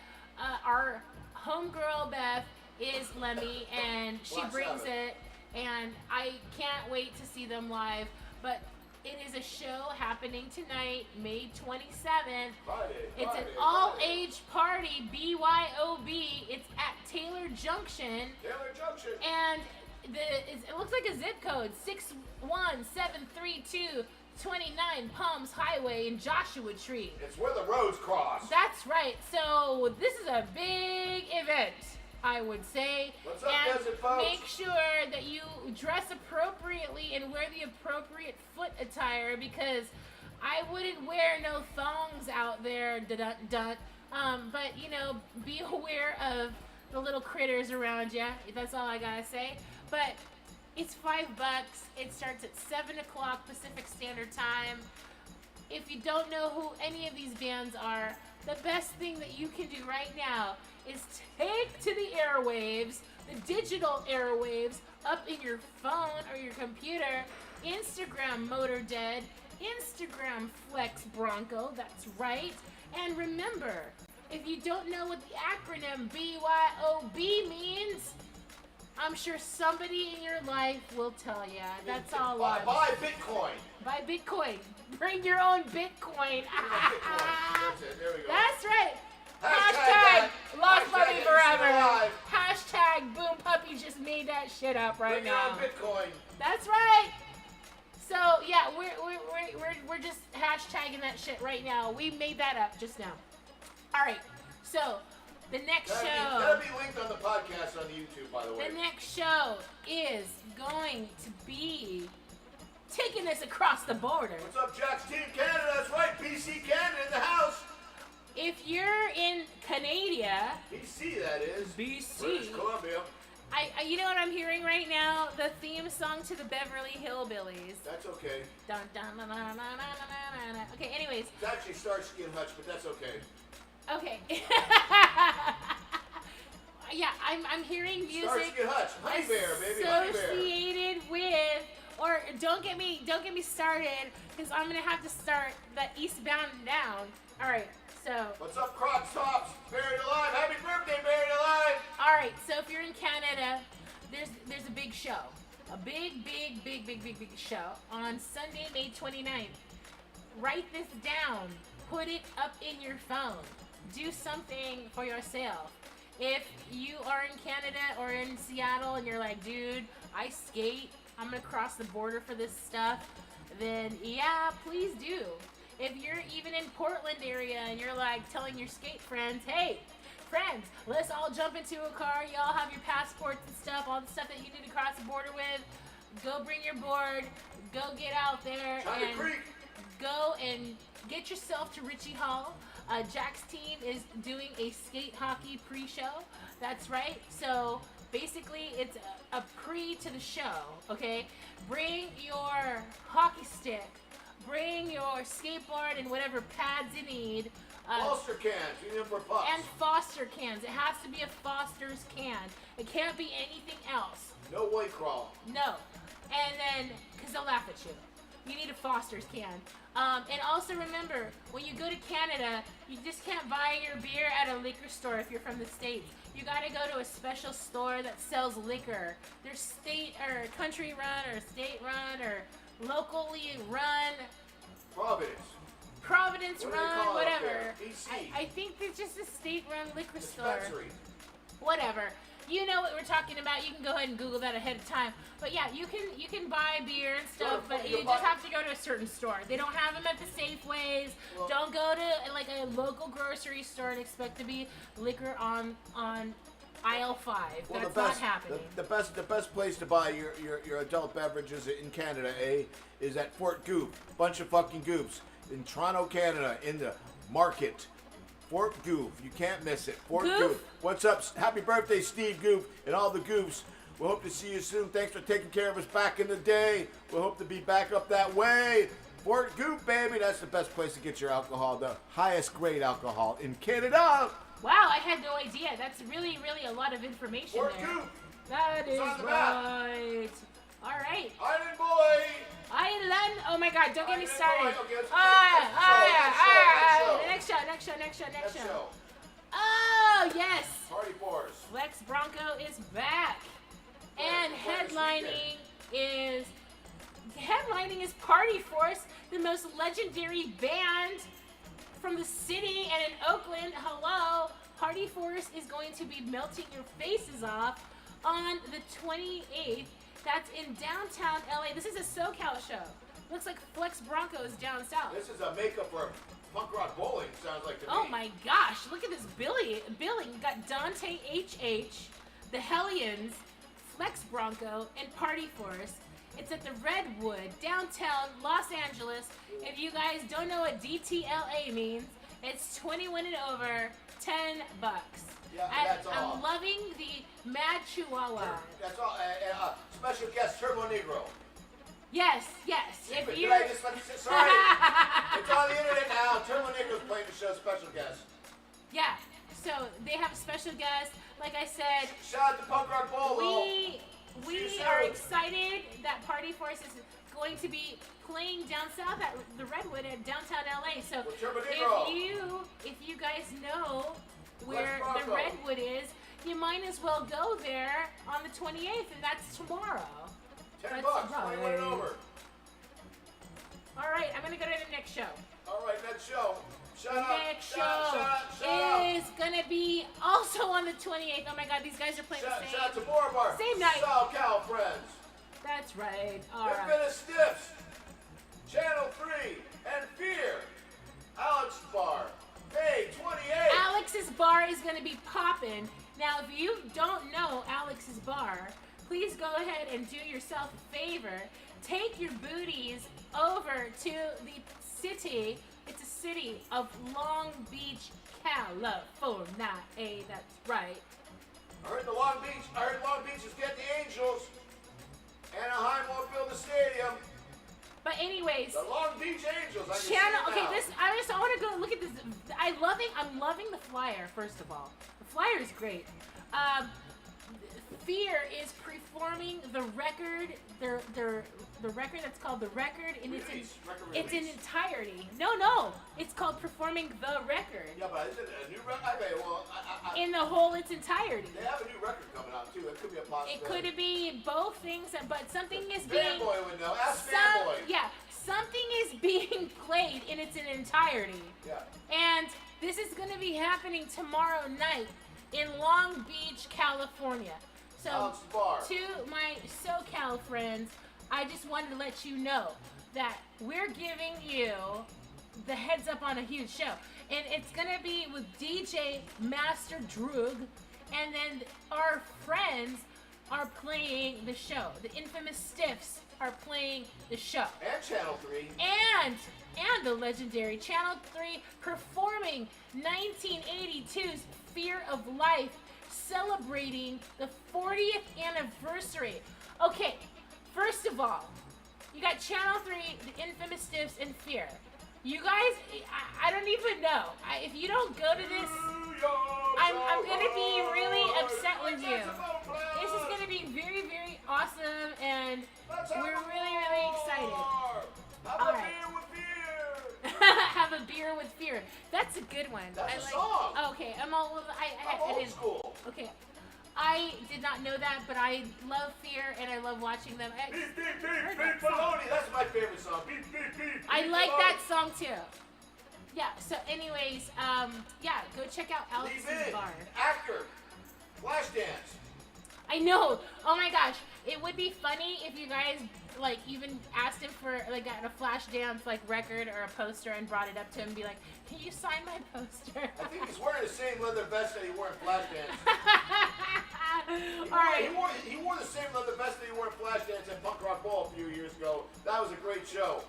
Our homegirl Beth is Lemmy, and she brings it, and I can't wait to see them live. But it is a show happening tonight, May 27th. It's an all-age party, BYOB. It's at Taylor Junction. And it looks like a zip code, 6173229 Palms Highway in Joshua Tree. It's where the roads cross. That's right. So this is a big event, I would say. What's up, and desert folks? make sure that you dress appropriately and wear the appropriate foot attire, because I wouldn't wear no thongs out there. But be aware of the little critters around you. That's all I gotta say. But it's $5. It starts at 7 o'clock Pacific Standard Time. If you don't know who any of these bands are, the best thing that you can do right now is take to the airwaves, the digital airwaves, up in your phone or your computer, Instagram Motor Dead, Instagram Flex Bronco, that's right. And remember, if you don't know what the acronym BYOB means, I'm sure somebody in your life will tell you. That's all. Buy Bitcoin. Buy Bitcoin. Bring your own Bitcoin. That's it. There we go. That's right. Hashtag Lost Puppy Hashtag Forever. alive. Hashtag Boom Puppy just made that shit up right Bring your now. own Bitcoin. That's right. So So yeah, we're just hashtagging that shit right now. We made that up just now. All right. So the next show. That'll be linked on the podcast on YouTube, by the way. The next show is going to be taking us across the border. What's up, Jack's Team Canada? That's right, BC Canada in the house. If you're in Canada, BC, that is. BC. British Columbia. You know what I'm hearing right now? The theme song to the Beverly Hillbillies. That's okay. Dun, dun, dun, dun, dun, dun, dun, dun. Okay, anyways. It's actually Starsky and Hutch, but that's okay. Okay. Yeah, I'm hearing music. Starsky and Hutch, Honey Bear, baby, Honey Bear. Associated with, or don't get me started, because I'm gonna have to start the Eastbound and Down. All right, so. What's up, Croc Tops? Buried Alive. Happy birthday, Buried Alive. All right, so if you're in Canada, there's a big show, a big show on Sunday, May 29th. Write this down. Put it up in your phone. Do something for yourself. If you are in Canada or in Seattle and you're like, dude, I skate, I'm gonna cross the border for this stuff, then yeah, please do. If you're even in Portland area and you're like telling your skate friends, hey, friends, let's all jump into a car, y'all have your passports and stuff, all the stuff that you need to cross the border with, go bring your board, go get out there and go and get yourself to Ritchie Hall. Jack's team is doing a skate hockey pre-show. That's right. So basically, it's a pre to the show. Okay, bring your hockey stick, bring your skateboard, and whatever pads you need. Foster cans, you need them for pucks. And Foster cans. It has to be a Foster's can. It can't be anything else. No white crawl. No. And then, because they'll laugh at you. You need a Foster's can. And also remember, when you go to Canada, you just can't buy your beer at a liquor store if you're from the States. You gotta go to a special store that sells liquor. There's state or country run or state run or locally run. Providence run, whatever. I think it's just a state run liquor store. Whatever. You know what we're talking about. You can go ahead and Google that ahead of time. But yeah, you can buy beer and stuff, but you just have to go to a certain store. They don't have them at the Safeways. Well, don't go to like a local grocery store and expect to be liquor on aisle 5. Well, that's not happening. The best place to buy your adult beverages in Canada, is at Fort Goop. Bunch of fucking goops in Toronto, Canada, in the market. Fort Goof. You can't miss it. Fort Goof. What's up? Happy birthday, Steve Goof, and all the Goofs. We hope to see you soon. Thanks for taking care of us back in the day. We hope to be back up that way. Fort Goof, baby. That's the best place to get your alcohol. The highest grade alcohol in Canada. Wow, I had no idea. That's really, really a lot of information Fort there. Goof. That is right. All right. Island boy. Island. Oh my God! Don't get me started. Next show. Oh yes. Party Force. Flex Bronco is back, and headlining is Party Force, the most legendary band from the city and in Oakland. Hello, Party Force is going to be melting your faces off on the 28th. That's in downtown LA. This is a SoCal show. Looks like Flex Bronco is down south. This is a makeup for punk rock bowling, sounds like to me. Oh my gosh, look at this billing. You got Dante HH, the Hellions, Flex Bronco, and Party Force. It's at the Redwood, downtown Los Angeles. If you guys don't know what DTLA means, it's 21 and over, $10. Yeah, that's all. I'm loving the Mad Chihuahua. That's all. Special guest Turbo Negro. Yes. Sorry. It's on the internet now. Turbo Negro's playing the show, special guest. Yeah. So they have a special guest. Like I said, shout out to Punk Rock Bolo. We are excited that Party Force is going to be playing down south at the Redwood at downtown LA. So if you guys know where the Redwood is, you might as well go there on the 28th, and that's tomorrow. $10, 21 and over. All right, I'm gonna go to the next show. All right, next show. Next show is gonna be also on the 28th. Oh my God, these guys are playing the same. Shout out to Borobar. Same night. SoCal friends. That's right. All right. right. Been a Stiffs. Channel 3, and Fear. Alex Bar, May 28th. Alex's Bar is going to be popping. Now, if you don't know Alex's Bar, please go ahead and do yourself a favor. Take your booties over to the city. It's a city of Long Beach, California. Hey, that's right. I heard Long Beach is getting the Angels. Anaheim won't build a stadium. But anyways, The Long Beach Angels. I can see channel. it Okay, now. I want to go look at this. I'm loving the flyer. First of all, the flyer is great. Fear is performing the record. The record that's called The Record in its entirety. No, it's called Performing the Record Yeah, but is it a new record? in the whole its entirety. They have a new record coming out too. That could be a possibility. It could be both things, but something is being. Fanboy would know. Ask Fanboy. Yeah, something is being played in its entirety. Yeah. And this is going to be happening tomorrow night in Long Beach, California. So, Alex Bar. to my SoCal friends, I just wanted to let you know that we're giving you the heads up on a huge show. And it's going to be with DJ Master Droog. And then our friends are playing the show. The infamous Stiffs are playing the show. And Channel 3. And the legendary Channel 3 performing 1982's Fear of Life, celebrating the 40th anniversary. Okay, first of all, you got Channel 3, the infamous Stiffs, and Fear. You guys, I don't even know. If you don't go to this, I'm going to be really upset with you. This is going to be very, very awesome, and we're really, really excited. All right. Have a beer with Fear. That's a good one. That's I a song. Oh, okay, I'm old didn't. school. Okay, I did not know that, but I love Fear and I love watching them. Beep, beep, beep, beep, baloney. That's my favorite song. Beep, beep, beep. I like that song too. Yeah. So, anyways, yeah, go check out Alex's Bar. Actor. Flashdance. I know. Oh my gosh, it would be funny if you guys like even asked him for like got a flash dance like record or a poster and brought it up to him and be like, "Can you sign my poster?" I think he's wearing the same leather vest that he wore in Flashdance. All right. He wore the same leather vest that he wore in Flashdance at Punk Rock Ball a few years ago. That was a great show.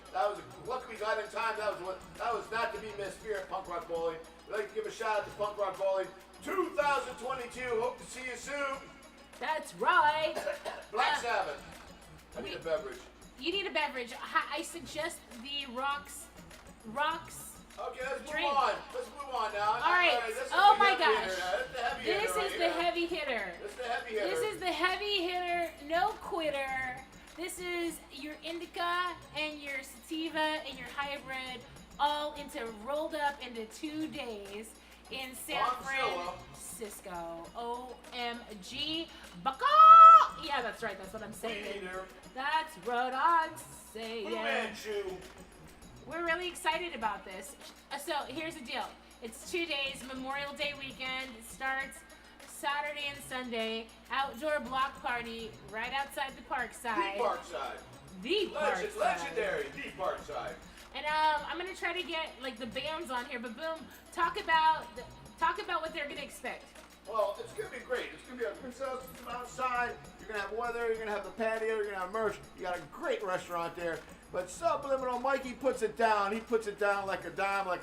Luckily we got in time. That was not to be missed here at Punk Rock Bowling. We'd like to give a shout out to Punk Rock Bowling 2022. Hope to see you soon. That's right. Black Sabbath. I need a beverage. You need a beverage. I suggest the Rocks. Okay, let's Drink. move on. Let's move on now. All right. This is Oh the my heavy gosh. hitter now. This is the heavy hitter. This is the heavy hitter. This is the heavy hitter, no quitter. This is your indica and your sativa and your hybrid all rolled up into 2 days in San Francisco. OMG. Baka! Yeah, that's right. That's what I'm saying. That's what I'm saying. Blue Manchu. We're really excited about this. So here's the deal. It's 2 days, Memorial Day weekend. It starts Saturday and Sunday. Outdoor block party right outside the Parkside. The Parkside. The Parkside. Legendary. The Parkside. And I'm gonna try to get like the bands on here. But boom, talk about what they're gonna expect. Well, it's gonna be great. It's gonna be a princess outside. You're gonna have weather. You're gonna have the patio. You're gonna have merch. You got a great restaurant there. But Subliminal Mikey puts it down. He puts it down like a dime on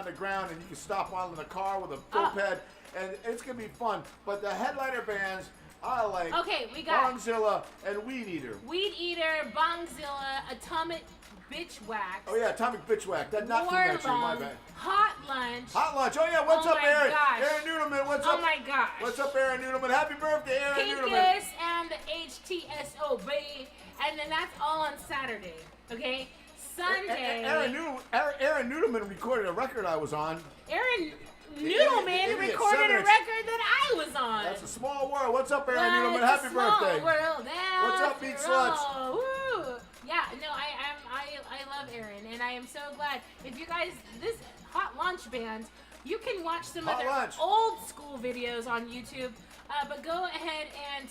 the ground, and you can stop on in the car with a moped, and it's gonna be fun. But the headliner bands, I like. Okay, we got Bongzilla and Weed Eater. Weed Eater, Bongzilla, Atomic Bitchwax. Oh yeah, Atomic Bitchwax. That's not too much. My bad. Hot Lunch. Hot Lunch. Oh yeah, what's up, Aaron? Gosh. Aaron Noodleman, what's up? Oh my gosh. What's up, Aaron Noodleman? Happy birthday, Aaron Noodleman. Pinkus and the HTSOB. And then that's all on Saturday. Okay? Sunday. Aaron Noodleman recorded a record I was on. Aaron Noodleman recorded a record that I was on. That's a small world. What's up, Aaron Noodleman? Happy birthday. World. What's up, Beat Sluts? Woo. Yeah, no, I love Aaron, and I am so glad. If you guys, this Hot Lunch band, you can watch some of their old school videos on YouTube. But go ahead and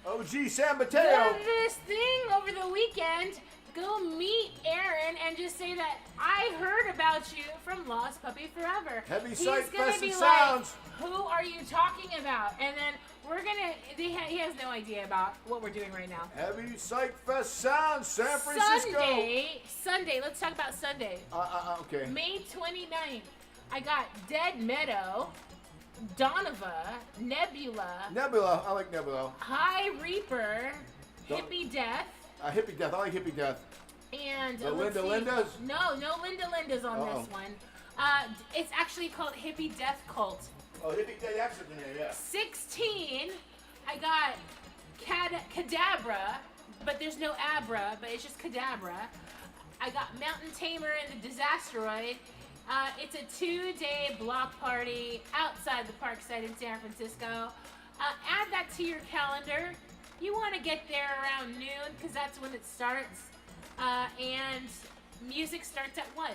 OG San Mateo. this thing over the weekend. go meet Aaron and just say that I heard about you from Lost Puppy Forever. Heavy Sight He's gonna Fest be and like, Sounds. who are you talking about? And then we're gonna. He has no idea about what we're doing right now. Heavy Sight Fest Sounds, San Francisco. Sunday. Let's talk about Sunday. Okay. May 29th. I got Dead Meadow, Donova, Nebula, Nebula. I like Nebula. High Reaper, Hippie Death. Hippie Death. I like Hippie Death. And The let's Lindas? see. No Linda Lindas on this one. It's actually called Hippie Death Cult. Oh, Hippie Death Exit in there, yeah. 16, I got Cadabra, but there's no Abra, but it's just Cadabra. I got Mountain Tamer and the Disasteroid. It's a 2-day block party outside the Parkside in San Francisco. Add that to your calendar. You want to get there around noon because that's when it starts. And music starts at 1.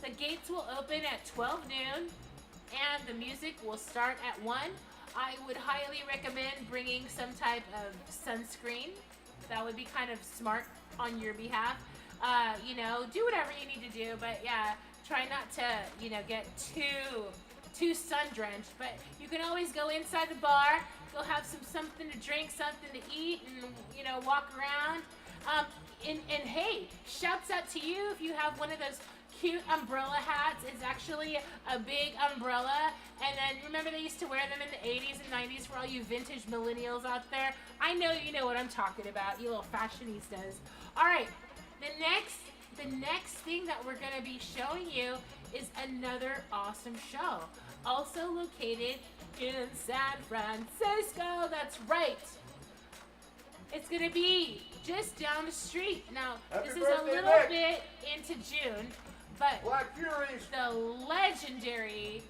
The gates will open at 12 noon and the music will start at 1. I would highly recommend bringing some type of sunscreen. That would be kind of smart on your behalf. Do whatever you need to do, but yeah, try not to, get too sun drenched. But you can always go inside the bar, go have something to drink, something to eat, and walk around. And hey, shouts out to you if you have one of those cute umbrella hats. It's actually a big umbrella. And then remember they used to wear them in the 80s and 90s for all you vintage millennials out there. I know you know what I'm talking about, you little fashionistas. All right, the next thing that we're going to be showing you is another awesome show. Also located in San Francisco. That's right. It's going to be just down the street. Now, this is a little bit into June, but Black Furies. the legendary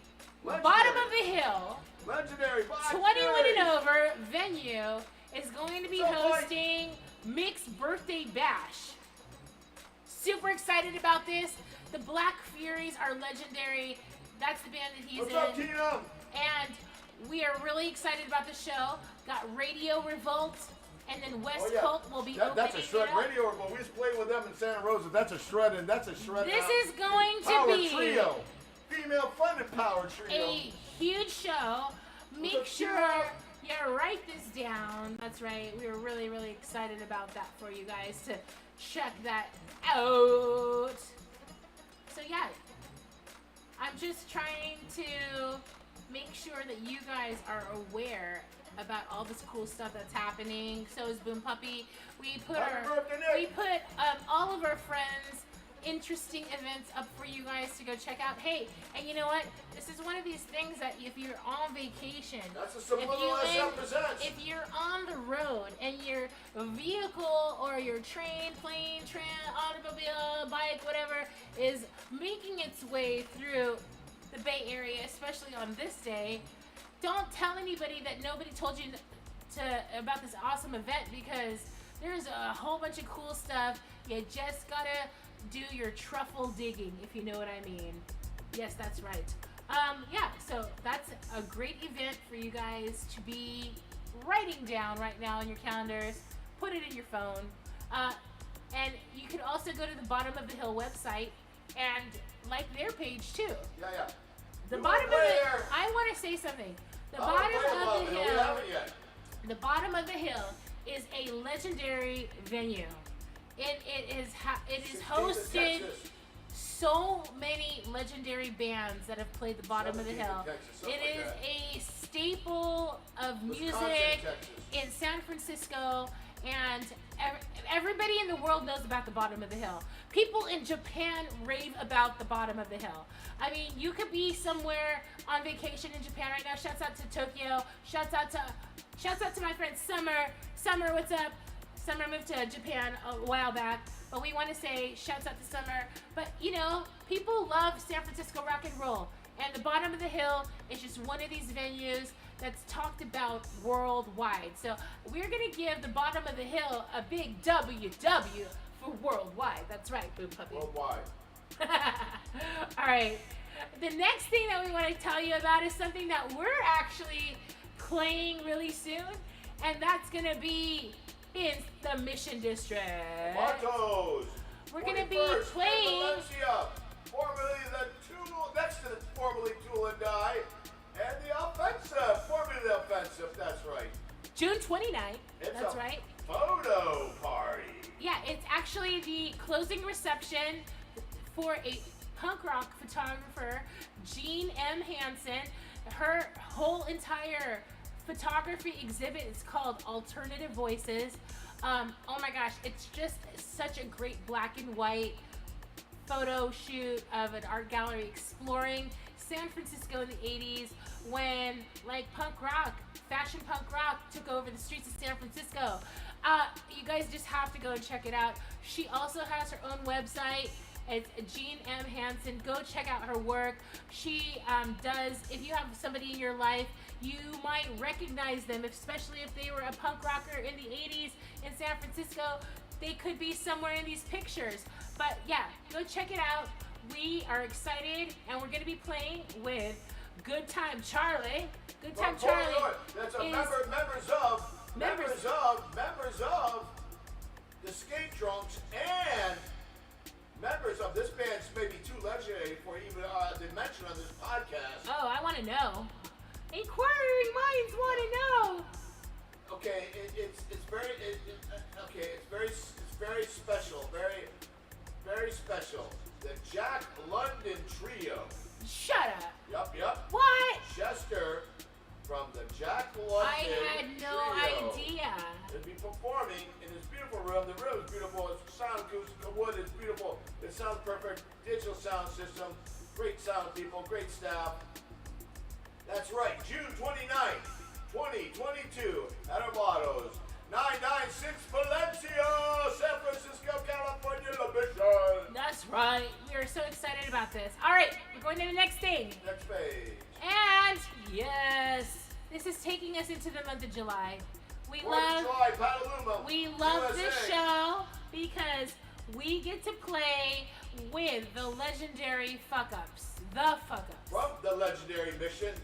Bottom of the Hill, Legendary Black 21 Furies. and over venue is going to be hosting Mick's birthday bash. Super excited about this. The Black Furies are legendary. That's the band that he's What's in. up, Tino? And we are really excited about the show. Got Radio Revolt, and then West Coast will be opening That's a shred. it up. Radio Revolt. We just played with them in Santa Rosa. That's a shred, and that's a shred. This is going to power be trio. Female funded power trio. a huge show. Make sure you write this down. That's right. We were really, really excited about that for you guys to check that out. So yeah, I'm just trying to make sure that you guys are aware about all this cool stuff that's happening. So is Boom Puppy. We put all of our friends' interesting events up for you guys to go check out. Hey, and you know what? This is one of these things that if you're on vacation, That's a subliminal SF presents. if you're on the road and your vehicle or your train, plane, automobile, bike, whatever, is making its way through the Bay Area, especially on this day, don't tell anybody that nobody told you about this awesome event, because there's a whole bunch of cool stuff. You just gotta do your truffle digging, if you know what I mean. Yes, that's right. So that's a great event for you guys to be writing down right now in your calendars. Put it in your phone. And you can also go to the Bottom of the Hill website and like their page too. Yeah. The We Bottom of won't the play there. I want to say something. The I wanna Bottom play of the We Hill. haven't yet. The Bottom of the Hill is a legendary venue. It is 16th hosted Texas. so many legendary bands that have played the Bottom of the 17th Hill. Texas, It something is like that. a staple of Wisconsin, music Texas. in San Francisco, and everybody in the world knows about the Bottom of the Hill. People in Japan rave about the Bottom of the Hill. I mean, you could be somewhere on vacation in Japan right now. Shouts out to Tokyo. Shouts out to my friend Summer. Summer, what's up? Summer moved to Japan a while back, but we want to say shouts out to Summer. But people love San Francisco rock and roll, and the Bottom of the Hill is just one of these venues that's talked about worldwide. So we're gonna give the Bottom of the Hill a big WW for worldwide. That's right, Boom Puppy. Worldwide. All right. The next thing that we want to tell you about is something that we're actually playing really soon, and that's gonna be in the Mission District. Tomatoes. We're gonna be 21st in playing. Valencia, formerly the Tool, next to the formerly Tool and Die, and the Offensive, formerly the Offensive. That's right. June 29th. It's That's a right. photo party. Yeah, it's actually the closing reception for a punk rock photographer, Jean M. Hansen. Her whole entire photography exhibit is called Alternative Voices. Oh my gosh, it's just such a great black and white photo shoot of an art gallery exploring San Francisco in the 80s when like punk rock, fashion punk rock took over the streets of San Francisco. You guys just have to go and check it out. She also has her own website. It's Jean M. Hansen. Go check out her work. She does, if you have somebody in your life, you might recognize them, especially if they were a punk rocker in the 80s in San Francisco. They could be somewhere in these pictures. But yeah, go check it out. We are excited, and we're going to be playing with Good Time Charlie. Good Time Charlie. That's is members of the Skate Drunks and members of this band's maybe too legendary for even to mention on this podcast. Oh, I want to know. Inquiring minds want to know. Okay, it's very special, very special. The Jack London Trio. Shut up. Yep. What? Chester from the Jack London I had no Trio. idea. They'll be performing in this beautiful room. The room is beautiful. It's sound acoustic wood is beautiful. It sounds perfect. Digital sound system. Great sound people. Great staff. That's right. June 29th, 2022 at Armados. 996 Valencia, San Francisco, California, La Mission. That's right. We are so excited about this. All right, we're going to the next thing. Next page. And yes, this is taking us into the month of July. We love USA. this show because we get to play with the legendary fuck ups. The fuck ups. From the legendary Mission.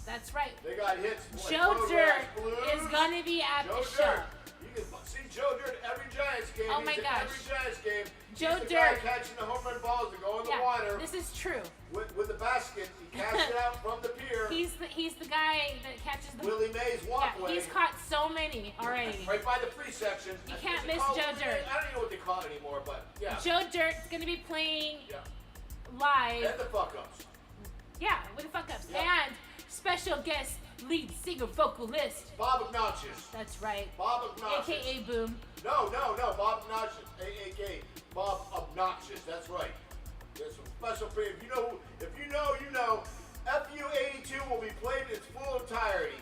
That's right. They got hits. Joe like Dirt Blues. is gonna be at Joe the show. Dirt. You can see Joe Dirt every Giants game. Oh my He's gosh. at every Giants game. Joe He's the Dirt. guy catching the home run balls that go in the Yeah, water this is true. with the basket. He casts it out from the pier. He's the guy that catches the. Willie Mays walkway. Yeah, he's caught so many already. Right by the free section. You I can't think they miss call Joe it- Dirt. I don't even know what they call it anymore, but yeah. Joe Dirt's gonna be playing Yeah. live. And the fuck ups. Yeah, with the fuck ups. Yeah. And special guest lead singer vocalist. Bob Obnoxious. That's right. Bob Obnoxious. AKA Boom. No. Bob Obnoxious. AKA Bob Obnoxious. That's right. There's some special for you. If you know, you know. FU82 will be played in its full entirety.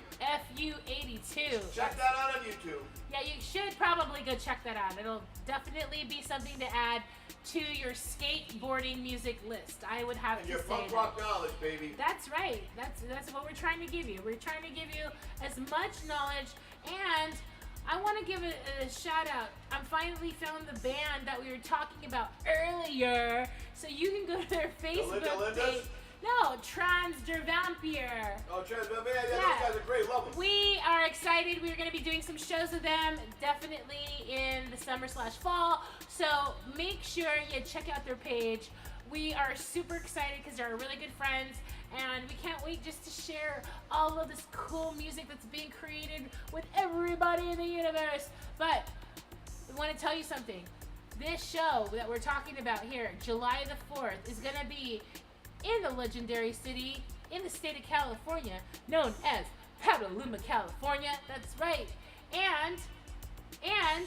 FU82. Check that out on YouTube. Yeah, you should probably go check that out. It'll definitely be something to add to your skateboarding music list. I would have And to your say punk that. rock knowledge, baby. That's right. That's what we're trying to give you. We're trying to give you as much knowledge, and I want to give a shout out. I finally found the band that we were talking about earlier, so you can go to their Facebook Lindas? page. No, Trans der Vampire. Oh, yeah, those guys are great. Love them. We are excited. We're going to be doing some shows with them, definitely in the summer/fall. So make sure you check out their page. We are super excited because they're really good friends, and we can't wait just to share all of this cool music that's being created with everybody in the universe. But we want to tell you something. This show that we're talking about here, July the 4th, is going to be in the legendary city in the state of California, known as Petaluma, California. That's right. And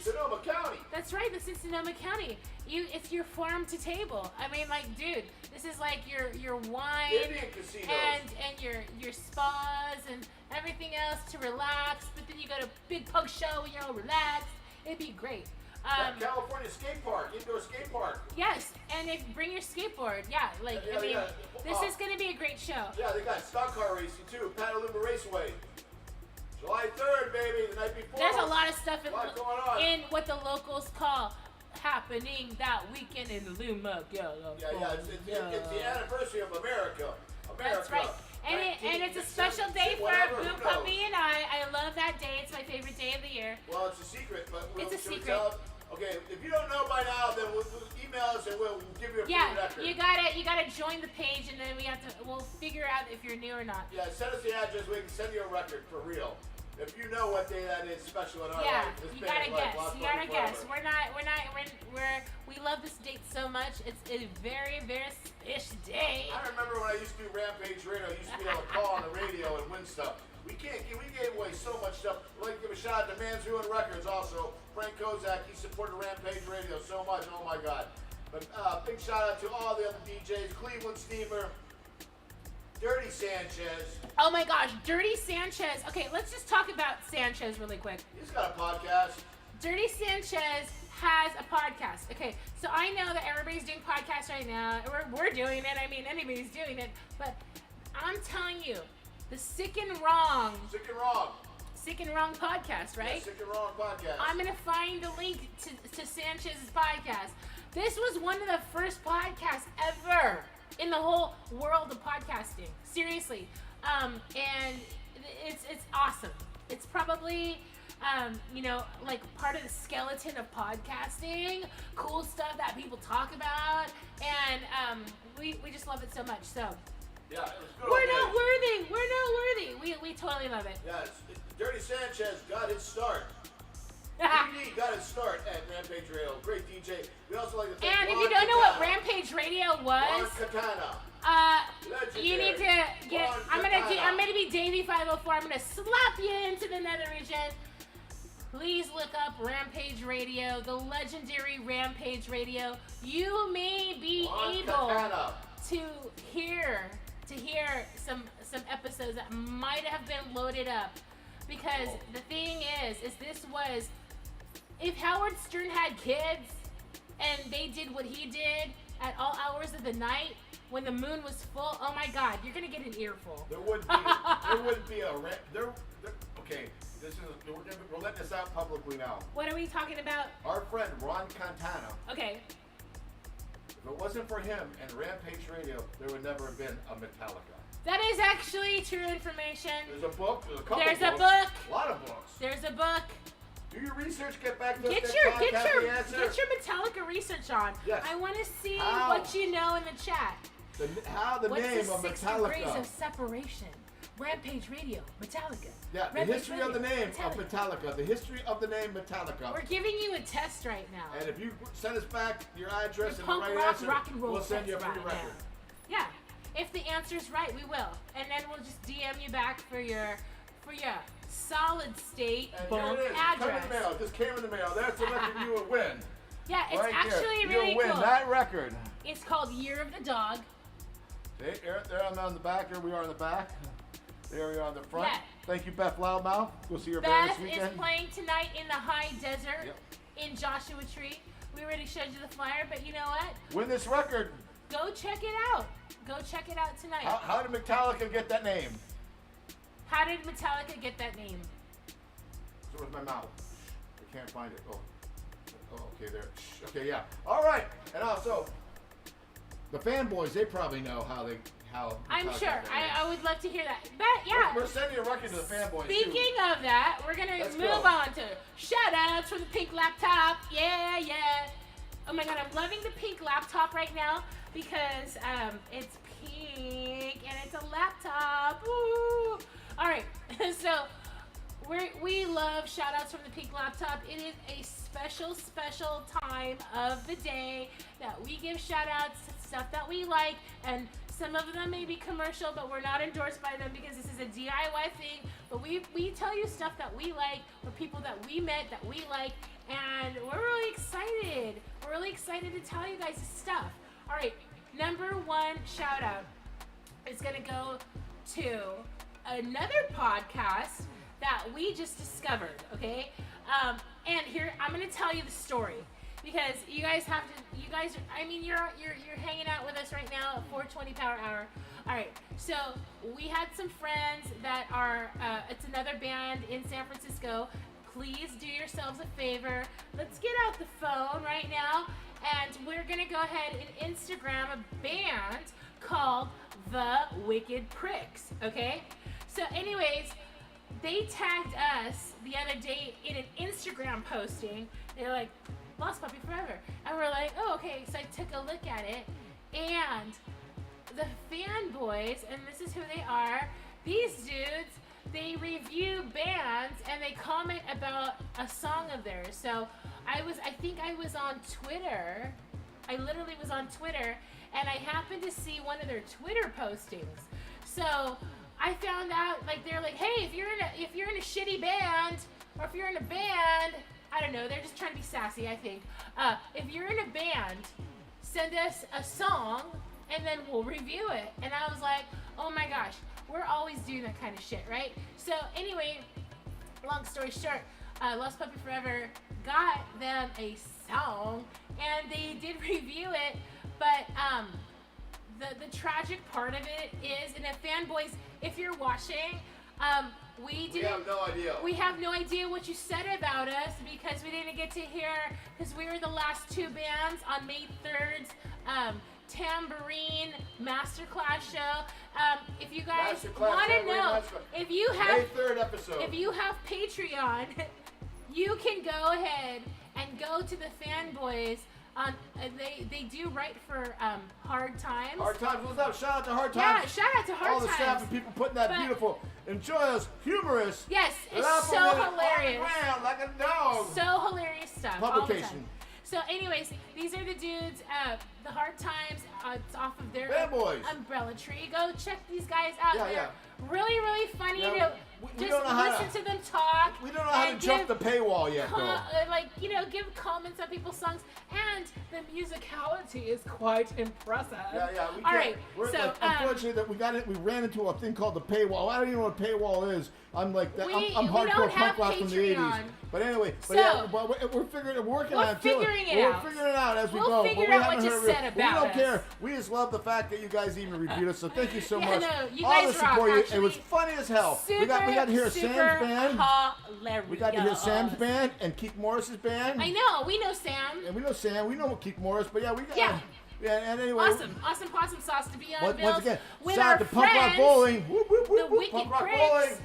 Sonoma County. that's right, this is Sonoma County. It's your farm to table. I mean, like, dude, this is like your wine Indian casinos. and your spas and everything else to relax. But then you go to big punk show and you're all relaxed. It'd be great. California skate park, indoor skate park. Yes, and bring your skateboard. Yeah, like Yeah, I mean, yeah. this is gonna be a great show. Yeah, they got stock car racing too. Petaluma Raceway. July 3rd, baby, the night before. There's a lot of stuff A lot going on. in what the locals call happening that weekend in Luma, California. Yeah, it's the anniversary of America. That's right. And it's a special day for Boom Puppy and I. I love that day. It's my favorite day of the year. Well, it's a secret, but It's a should we secret. tell it? Okay, if you don't know by now, then even email us and we'll give you a free Yeah, record. you gotta join the page, and then we'll figure out if you're new or not. Yeah, send us the address. We can send you a record for real. If you know what day that is special in our Yeah, life, this you band gotta is like guess. Lost You gotta Puppy guess. Forever. We love this date so much. It's a very, very special day. I remember when I used to do Rampage Radio, I used to be able to call on the radio and win stuff. We gave away so much stuff. I'd like to give a shout out to Man's Ruin Records also. Frank Kozak, he supported Rampage Radio so much. Oh my God. But big shout out to all the other DJs. Cleveland Steamer, Dirty Sanchez. Oh my gosh, Dirty Sanchez. Okay, let's just talk about Sanchez really quick. He's got a podcast. Dirty Sanchez has a podcast. Okay, so I know that everybody's doing podcasts right now. We're doing it. I mean, anybody's doing it. But I'm telling you, the Sick and Wrong podcast, right? Yeah, Sick and Wrong podcast. I'm going to find the link to Sanchez's podcast. This was one of the first podcasts ever in the whole world of podcasting. Seriously. And it's awesome. It's probably, like part of the skeleton of podcasting. Cool stuff that people talk about. And we just love it so much. So Yeah, it was good. we're not worthy. We totally love it. Yeah, Dirty Sanchez got his start. DD got his start at Rampage Radio. Great DJ. We also like to thank And if Ron you don't know what Katana. Rampage Radio Ron was, Katana. you need to get. Ron I'm Katana. gonna be Davey 504. I'm gonna slap you into the nether region. Please look up Rampage Radio, the legendary Rampage Radio. You may be Ron able Katana. to hear some episodes that might have been loaded up, because the thing is this was, if Howard Stern had kids and they did what he did at all hours of the night when the moon was full, oh my God, you're gonna get an earful. There wouldn't be a okay. We're letting this out publicly now. What are we talking about? Our friend Ron Cantana. Okay. If it wasn't for him and Rampage Radio, there would never have been a Metallica. That is actually true information. There's a book. There's a couple There's books. a book. A lot of books. There's a book. Do your research. Get back to us. Get next your podcast, the answer. Metallica research on. Yes. I want to see How? what you know in the chat. How the What's name the of 6 Metallica. degrees of separation? Rampage Radio, Metallica. Yeah, the Rampage history of the Radio, name of Metallica. The history of the name Metallica. We're giving you a test right now. And if you send us back your address and the Punk right rock, answer, rock and roll we'll send you a test free right record. now. Yeah, if the answer's right, we will, and then we'll just DM you back for your solid state And bunk here it is. address. Come in the mail. It just came in the mail. That's the record you would win. Yeah, it's right actually there. really You'll win cool. that record. It's called Year of the Dog. See, there I'm on the back. Here we are on the back. There we are on the front. Yeah. Thank you, Beth Loudmouth. We'll see your band Beth this is weekend. playing tonight in the high desert Yep. in Joshua Tree. We already showed you the flyer, but you know what? Win this record. Go check it out. Go check it out tonight. How did Metallica get that name? How did Metallica get that name? So with my mouth. I can't find it. Oh, okay, there. Shh. Okay, yeah. All right. And also, the fanboys, they probably know how I'm Metallica sure. got their name. I would love to hear that. But yeah. We're sending a record to the fanboys too. Speaking of that, we're gonna Let's move go. on to shout outs from the pink laptop. Yeah. Oh my God, I'm loving the pink laptop right now because it's pink and it's a laptop. Woo! All right, so we love shout outs from the pink laptop. It is a special time of the day that we give shout outs to stuff that we like, and some of them may be commercial, but we're not endorsed by them because this is a DIY thing. But we tell you stuff that we like, or people that we met that we like, and we're really excited. We're really excited to tell you guys this stuff. All right, number one shout out is gonna go to another podcast that we just discovered. Okay, and here I'm gonna tell you the story. Because you guys you're hanging out with us right now at 420 Power Hour. All right, so we had some friends that are, it's another band in San Francisco. Please do yourselves a favor. Let's get out the phone right now, and we're gonna go ahead and Instagram a band called The Wicked Pricks, okay? So anyways, they tagged us the other day in an Instagram posting. They're like, Lost Puppy Forever. And we're like, oh, okay. So I took a look at it, and the fanboys, and this is who they are, these dudes, they review bands and they comment about a song of theirs. So I think I was on Twitter. I literally was on Twitter, and I happened to see one of their Twitter postings. So I found out, like, they're like, hey, if you're in a shitty band, or if you're in a band, I don't know, they're just trying to be sassy, I think. If you're in a band, send us a song, and then we'll review it. And I was like, oh my gosh, we're always doing that kind of shit, right? So anyway, long story short, Lost Puppy Forever got them a song, and they did review it, but the tragic part of it is, and the fanboys, if you're watching, we have no idea. We have no idea what you said about us, because we didn't get to hear, because we were the last two bands on May 3rd's Tambourine Masterclass show. If you guys want to know, if you have May 3rd episode, if you have Patreon, you can go ahead and go to the fanboys. They do write for Hard Times. Hard Times, what's up? Shout out to Hard Times. Yeah, shout out to Hard Times. All the staff and people putting that beautiful, enjoyous, humorous. Yes, it's so hilarious. Like a dog. So hilarious stuff. Publication. So anyways, these are the dudes, the Hard Times, it's off of their umbrella tree. Go check these guys out. They're really, really funny to just listen to them talk. We don't know how to jump the paywall yet, though. Give comments on people's songs, and the musicality is quite impressive. Yeah. All right. Unfortunately, that we ran into a thing called the paywall. I don't even know what paywall is. I'm like that. I'm hardcore punk rock from the '80s. But anyway, we're working on it too. We're figuring it out as we go. We'll figure out what you said about us. We don't care. We just love the fact that you guys even reviewed us. So thank you so much. No, you all guys the support. rock, It was funny as hell. We got to hear Sam's band. Hilarious. We got to hear Sam's band and Keith Morris's band. I know. We know Sam. And we know Sam. We know Keith Morris. But we got. Yeah. And anyway. Awesome possum sauce to be on once again, with shout out to Punk Rock Bowling. The Wicked Punk Rock Pricks. Bowling.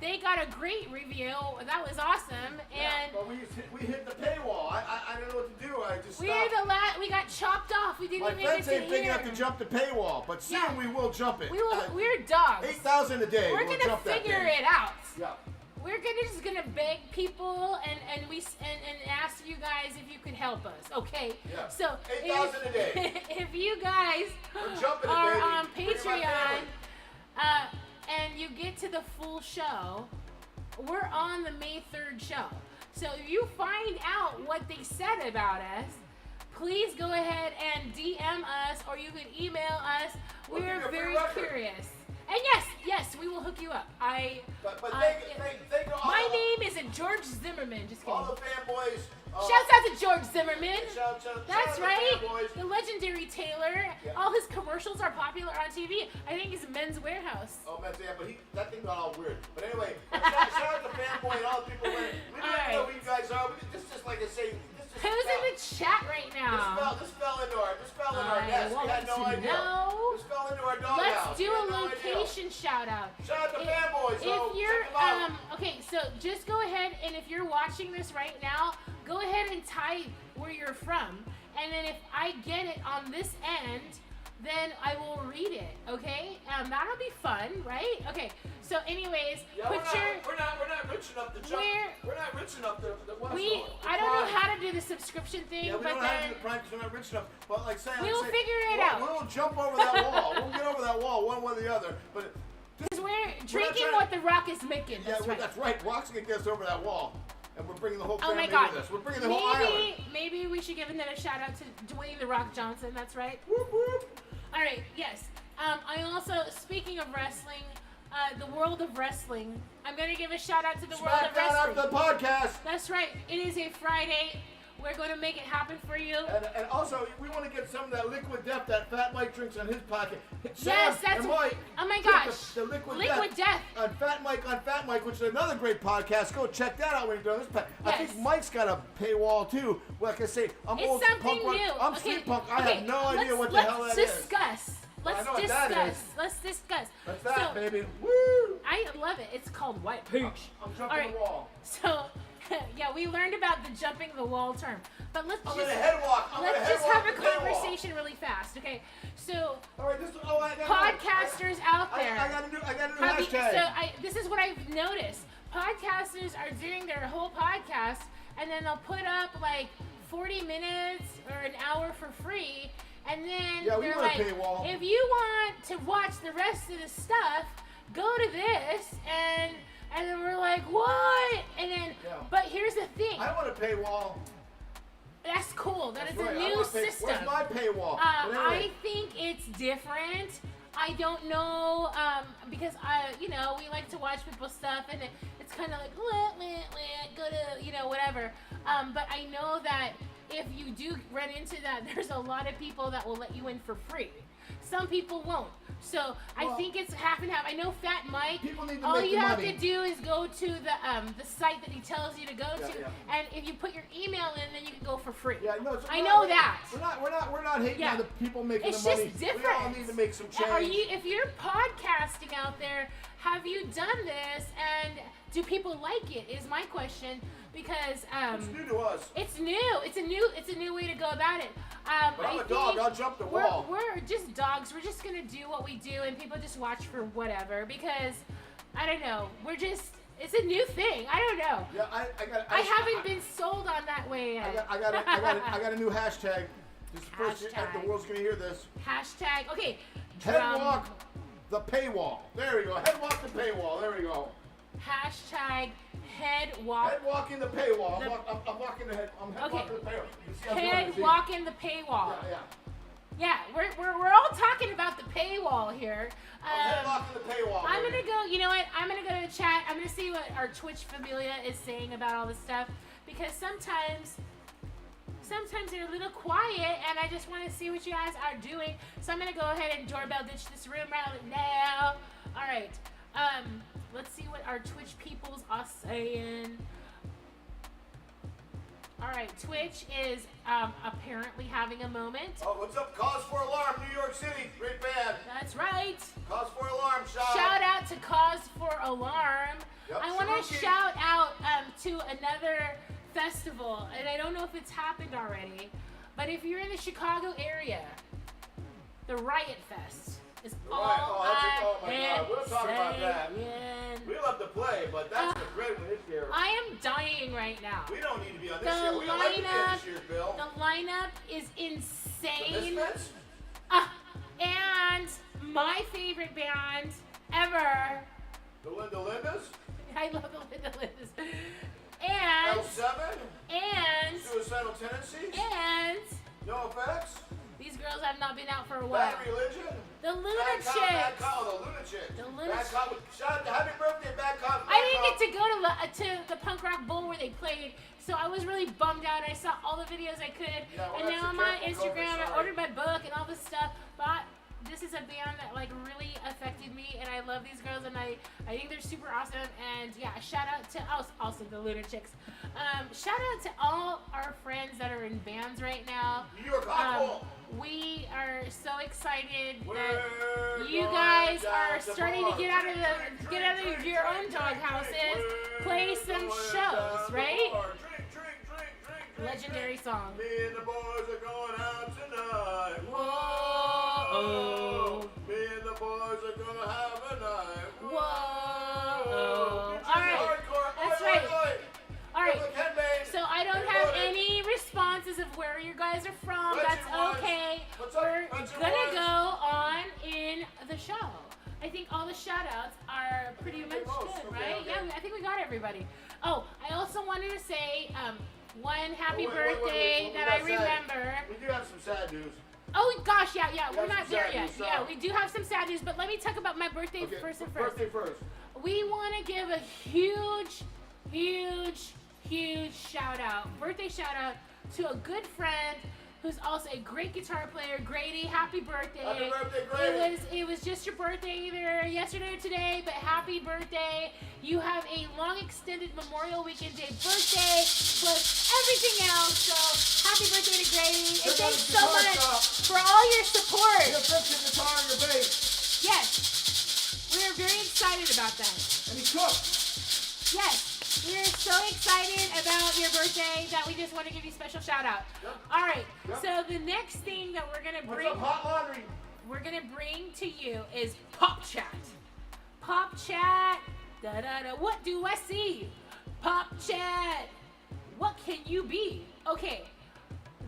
They got a great review. That was awesome. And but we hit the paywall. I don't know what to do. I just stopped. We got chopped off. We didn't even get My fence to ain't big enough to jump the paywall, but soon we will jump it. We're dogs. 8,000 a day. We're gonna figure it out. Yeah. We're just gonna beg people and ask you guys if you could help us, okay? Yeah. So 8,000 a day. If you guys are on Patreon, and you get to the full show, we're on the May 3rd show. So if you find out what they said about us, please go ahead and DM us, or you can email us. We're very curious. And yes, we will hook you up. My name isn't George Zimmerman. Just kidding. All the fanboys. Shouts out to George Zimmerman. That's shout right. The legendary tailor. Yeah. All his commercials are popular on TV. I think he's Men's Warehouse. Oh, but that thing got all weird. But anyway, shout out to fanboy and all the people. We don't know who you guys are. Just like I say. Who's in the chat right now? This fell into our nest. We had no idea. This fell into our doghouse. Let's do a location shout out. Shout out to fanboys. If you're okay, so just go ahead, and if you're watching this right now, go ahead and type where you're from, and then if I get it on this end, then I will read it. Okay, that'll be fun, right? Okay. So, anyways, we're not rich enough to jump. We're not rich enough to. I don't know how to do the subscription thing, we don't know how to do the Prime because we're not rich enough. But like saying, we'll figure it out. We'll jump over that wall. We'll get over that wall one way or the other. But because we're drinking what the Rock is making. That's right. That's right. Rock's gonna get us over that wall. And we're bringing the whole family with us. We're bringing the whole island. Maybe we should give another shout out to Dwayne the Rock Johnson. That's right. Whoop, whoop. All right. Yes. I also, speaking of wrestling, the world of wrestling. I'm gonna give a shout out to the world of wrestling. After the podcast. That's right. It is a Friday. We're going to make it happen for you. And also, we want to get some of that liquid death that Fat Mike drinks on his pocket. Yes, that's Mike. Oh my gosh. The liquid death. On Fat Mike, which is another great podcast. Go check that out when you're doing this. Yes. I think Mike's got a paywall too. Like I say, I'm it's old something punk. new. I'm street punk. I have no idea what the hell that is. Let's discuss. Let's discuss. That's that, baby. Woo! I love it. It's called White Peach. I'm jumping the wall. So, Yeah, we learned about the jumping the wall term. But let's I'm just gonna head walk. let's just have a conversation really fast, okay? So, All right, podcasters out there. I got a new have you- hashtag. this is what I've noticed. Podcasters are doing their whole podcast, and then they'll put up like 40 minutes or an hour for free, and then Yeah, we they're want a like, paywall. if you want to watch the rest of the stuff, go to this, and then we're like, what? And then, Yeah. but here's the thing. I want a paywall. That's cool. That's That is right, a I new want a pay- system. Where's my paywall? But I anyway, think it's different. I don't know because we like to watch people's stuff, and it's kind of like go to whatever. But I know that if you do run into that, there's a lot of people that will let you in for free. Some people won't. So I think it's half and half. I know Fat Mike. People need to All make you the have money. to do is go to the site that he tells you to go to, yeah. and if you put your email in, then you can go for free. Yeah, no, it's I know that. We're not hating Yeah. on the people making It's the money. just different. We all need to make some change. If you're podcasting out there, have you done this, and do people like it? Is my question, because It's new to us. it's new. It's a new way to go about it. But I'm a dog. I'll jump the wall. We're just dogs. We're just gonna do what we do, and people just watch for whatever. Because I don't know. It's a new thing. I don't know. Yeah, I haven't been sold on that way yet. I got a new hashtag. This is the first Hashtag. the world's gonna hear this. Hashtag. Okay. Head walk the paywall. There we go. Head walk the paywall. There we go. Hashtag head walk. Head walking the paywall. I'm walking the head. I'm head walking the paywall. You see, I'm doing Head it, see? walking the paywall. Yeah. Yeah, we're all talking about the paywall here. I'm head walking the paywall. I'm baby. gonna go. You know what? I'm gonna go to the chat. I'm gonna see what our Twitch familia is saying about all this stuff, because sometimes they're a little quiet, and I just want to see what you guys are doing. So I'm gonna go ahead and doorbell ditch this room right now. All right. Let's see what our Twitch peoples are saying. All right, Twitch is apparently having a moment. Oh, what's up? Cause for Alarm, New York City. Great band. That's right. Cause for Alarm, Shout out to Cause for Alarm. Yep, I want to Cherokee. shout out to another festival, and I don't know if it's happened already, but if you're in the Chicago area, the Riot Fest is all Oh my I God, we'll talk about that. saying. We love to play, but that's the great one this year. I am dying right now. We don't need to be on The this year. We don't like to be on lineup, this year, Bill. the lineup is The insane. Misfits? And my favorite band ever. The Linda Lindas? I love the Linda Lindas. And L7? and Suicidal Tendencies? and No Effects? these girls have not been out for a while. Bad Religion? The Bad Lunatics. Cop, the Lunatics. The Bad Lunatics. Cop. Shout out to Happy Birthday, Bad Cop. I didn't get to go to the punk rock bowl where they played, so I was really bummed out. I saw all the videos I could, Yeah, well, and that's now a I'm on careful Instagram. COVID, I sorry. ordered my book and all this stuff, but this is a band that like really affected me, and I love these girls, and I think they're super awesome. And yeah, shout out to also the Lunatics. Shout out to all our friends that are in bands right now. New York Hot Bowl. We are so excited that We're you going guys down are to starting to bar. get out of your own dog houses, play some shows, right? Drink. Legendary song. Me and the boys are going out tonight. Whoa. Me and the boys are gonna have a night. Whoa. Bitches All right. hardcore. That's Oi, right. oi, oi. All right. Public headbang. So I don't have any responses of where you guys are from. Budget That's wise. okay. What's up, We're budget gonna wise? go on in the show. I think all the shout outs are pretty much most, good, okay, right? okay. Yeah, I think we got everybody. Oh, I also wanted to say one happy Wait, birthday we that got I sad- remember. We do have some sad news. Oh gosh, yeah, we're got not some there sad yet. news, Yeah, so- we do have some sad news, but let me talk about my birthday Okay, first. birthday first. We want to give a huge birthday shout out to a good friend who's also a great guitar player, Grady. Happy birthday. Happy birthday, Grady. It was just your birthday either yesterday or today, but happy birthday. You have a long extended Memorial Weekend Day birthday plus everything else. So happy birthday to Grady. And thanks so much for all your support. Your fix your guitar and your bass. Yes. We're very excited about that. And he cooked. Yes. We're so excited about your birthday that we just want to give you a special shout out. Yep. All right. Yep. So the next thing that we're gonna What's up, hot laundry? we're gonna bring to you is Pop Chat. Pop Chat. Da da da. What do I see? Pop Chat. What can you be? Okay.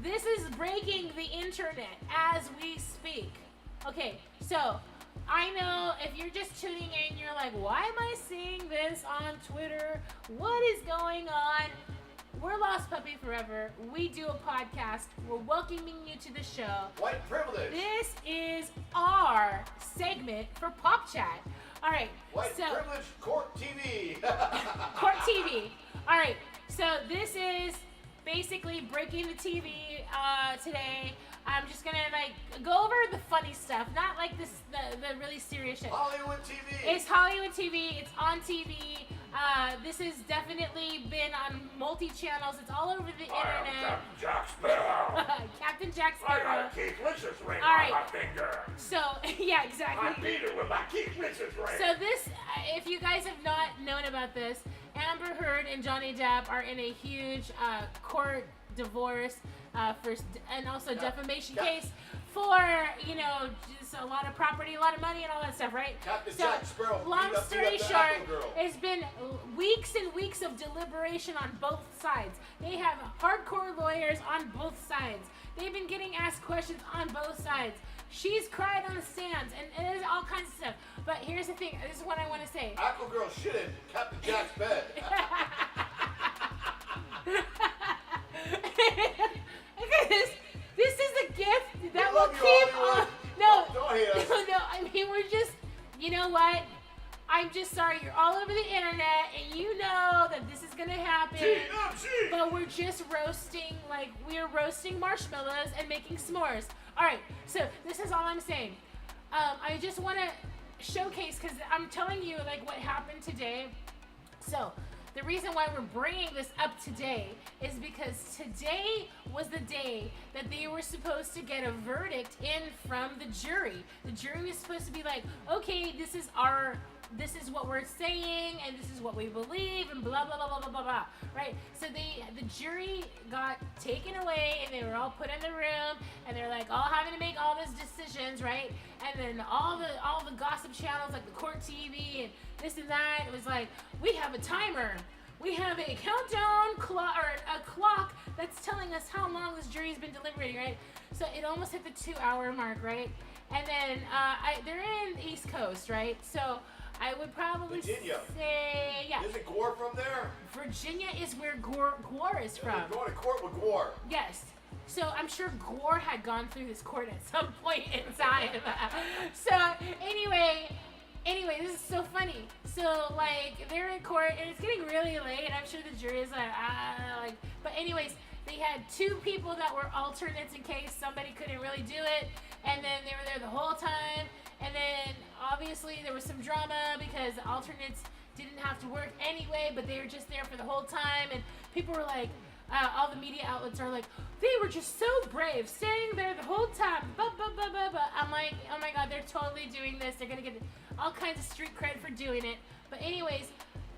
This is breaking the internet as we speak. Okay, so I know if you're just tuning in, you're like, why am I seeing this on Twitter? What is going on? We're Lost Puppy Forever. We do a podcast. We're welcoming you to the show. White privilege. This is our segment for Pop Chat. All right. White so, privilege court TV. Court TV. All right. So this is basically breaking the TV today. I'm just gonna go over the funny stuff, not like the really serious shit. Hollywood TV. It's Hollywood TV. It's on TV. This has definitely been on multi-channels. It's all over the internet. Captain Jack Sparrow. Captain Jack I Sparrow. got a Keith Richards ring All right. on my finger. So yeah, I exactly. beat it with my Keith Richards ring. So this, if you guys have not known about this, Amber Heard and Johnny Depp are in a huge court divorce and also defamation case for, just a lot of property, a lot of money, and all that stuff, right? Captain So, Jack Sparrow. long beat up story the short, Apple Girl. it's been weeks and weeks of deliberation on both sides. They have hardcore lawyers on both sides. They've been getting asked questions on both sides. She's cried on the stands, and there's all kinds of stuff. But here's the thing. This is what I want to say. Apple Girl shit in Captain Jack's bed. This is a gift that We will love you, keep Hollywood. on. No, Don't hate us. no. I mean, we're just. You know what? I'm just sorry. You're all over the internet, and you know that this is gonna happen. TMZ. But we're just roasting, we're roasting marshmallows and making s'mores. All right. So this is all I'm saying. I just want to showcase because I'm telling you what happened today. So the reason why we're bringing this up today is because today was the day that they were supposed to get a verdict in from the jury. The jury was supposed to be like, okay, this is what we're saying, and this is what we believe, and blah blah blah blah blah blah blah. Right? So the jury got taken away, and they were all put in the room, and they're all having to make all these decisions, right? And then all the gossip channels like the Court TV and this and that, it was we have a timer. We have a countdown clock or a clock that's telling us how long this jury's been deliberating, right? So it almost hit the 2-hour mark, right? And then they're in the East Coast, right? So I would probably Virginia. say, yeah. Isn't Gore from there? Virginia is where Gore is from. They're going to court with Gore. Yes. So I'm sure Gore had gone through this court at some point in time. So anyway, this is so funny. So they're in court and it's getting really late. I'm sure the jury is but anyways, they had 2 people that were alternates in case somebody couldn't really do it, and then they were there the whole time. And then obviously there was some drama because the alternates didn't have to work anyway, but they were just there for the whole time, and people were all the media outlets are they were just so brave, staying there the whole time. I'm like, oh my God, they're totally doing this. They're gonna get all kinds of street cred for doing it. But anyways,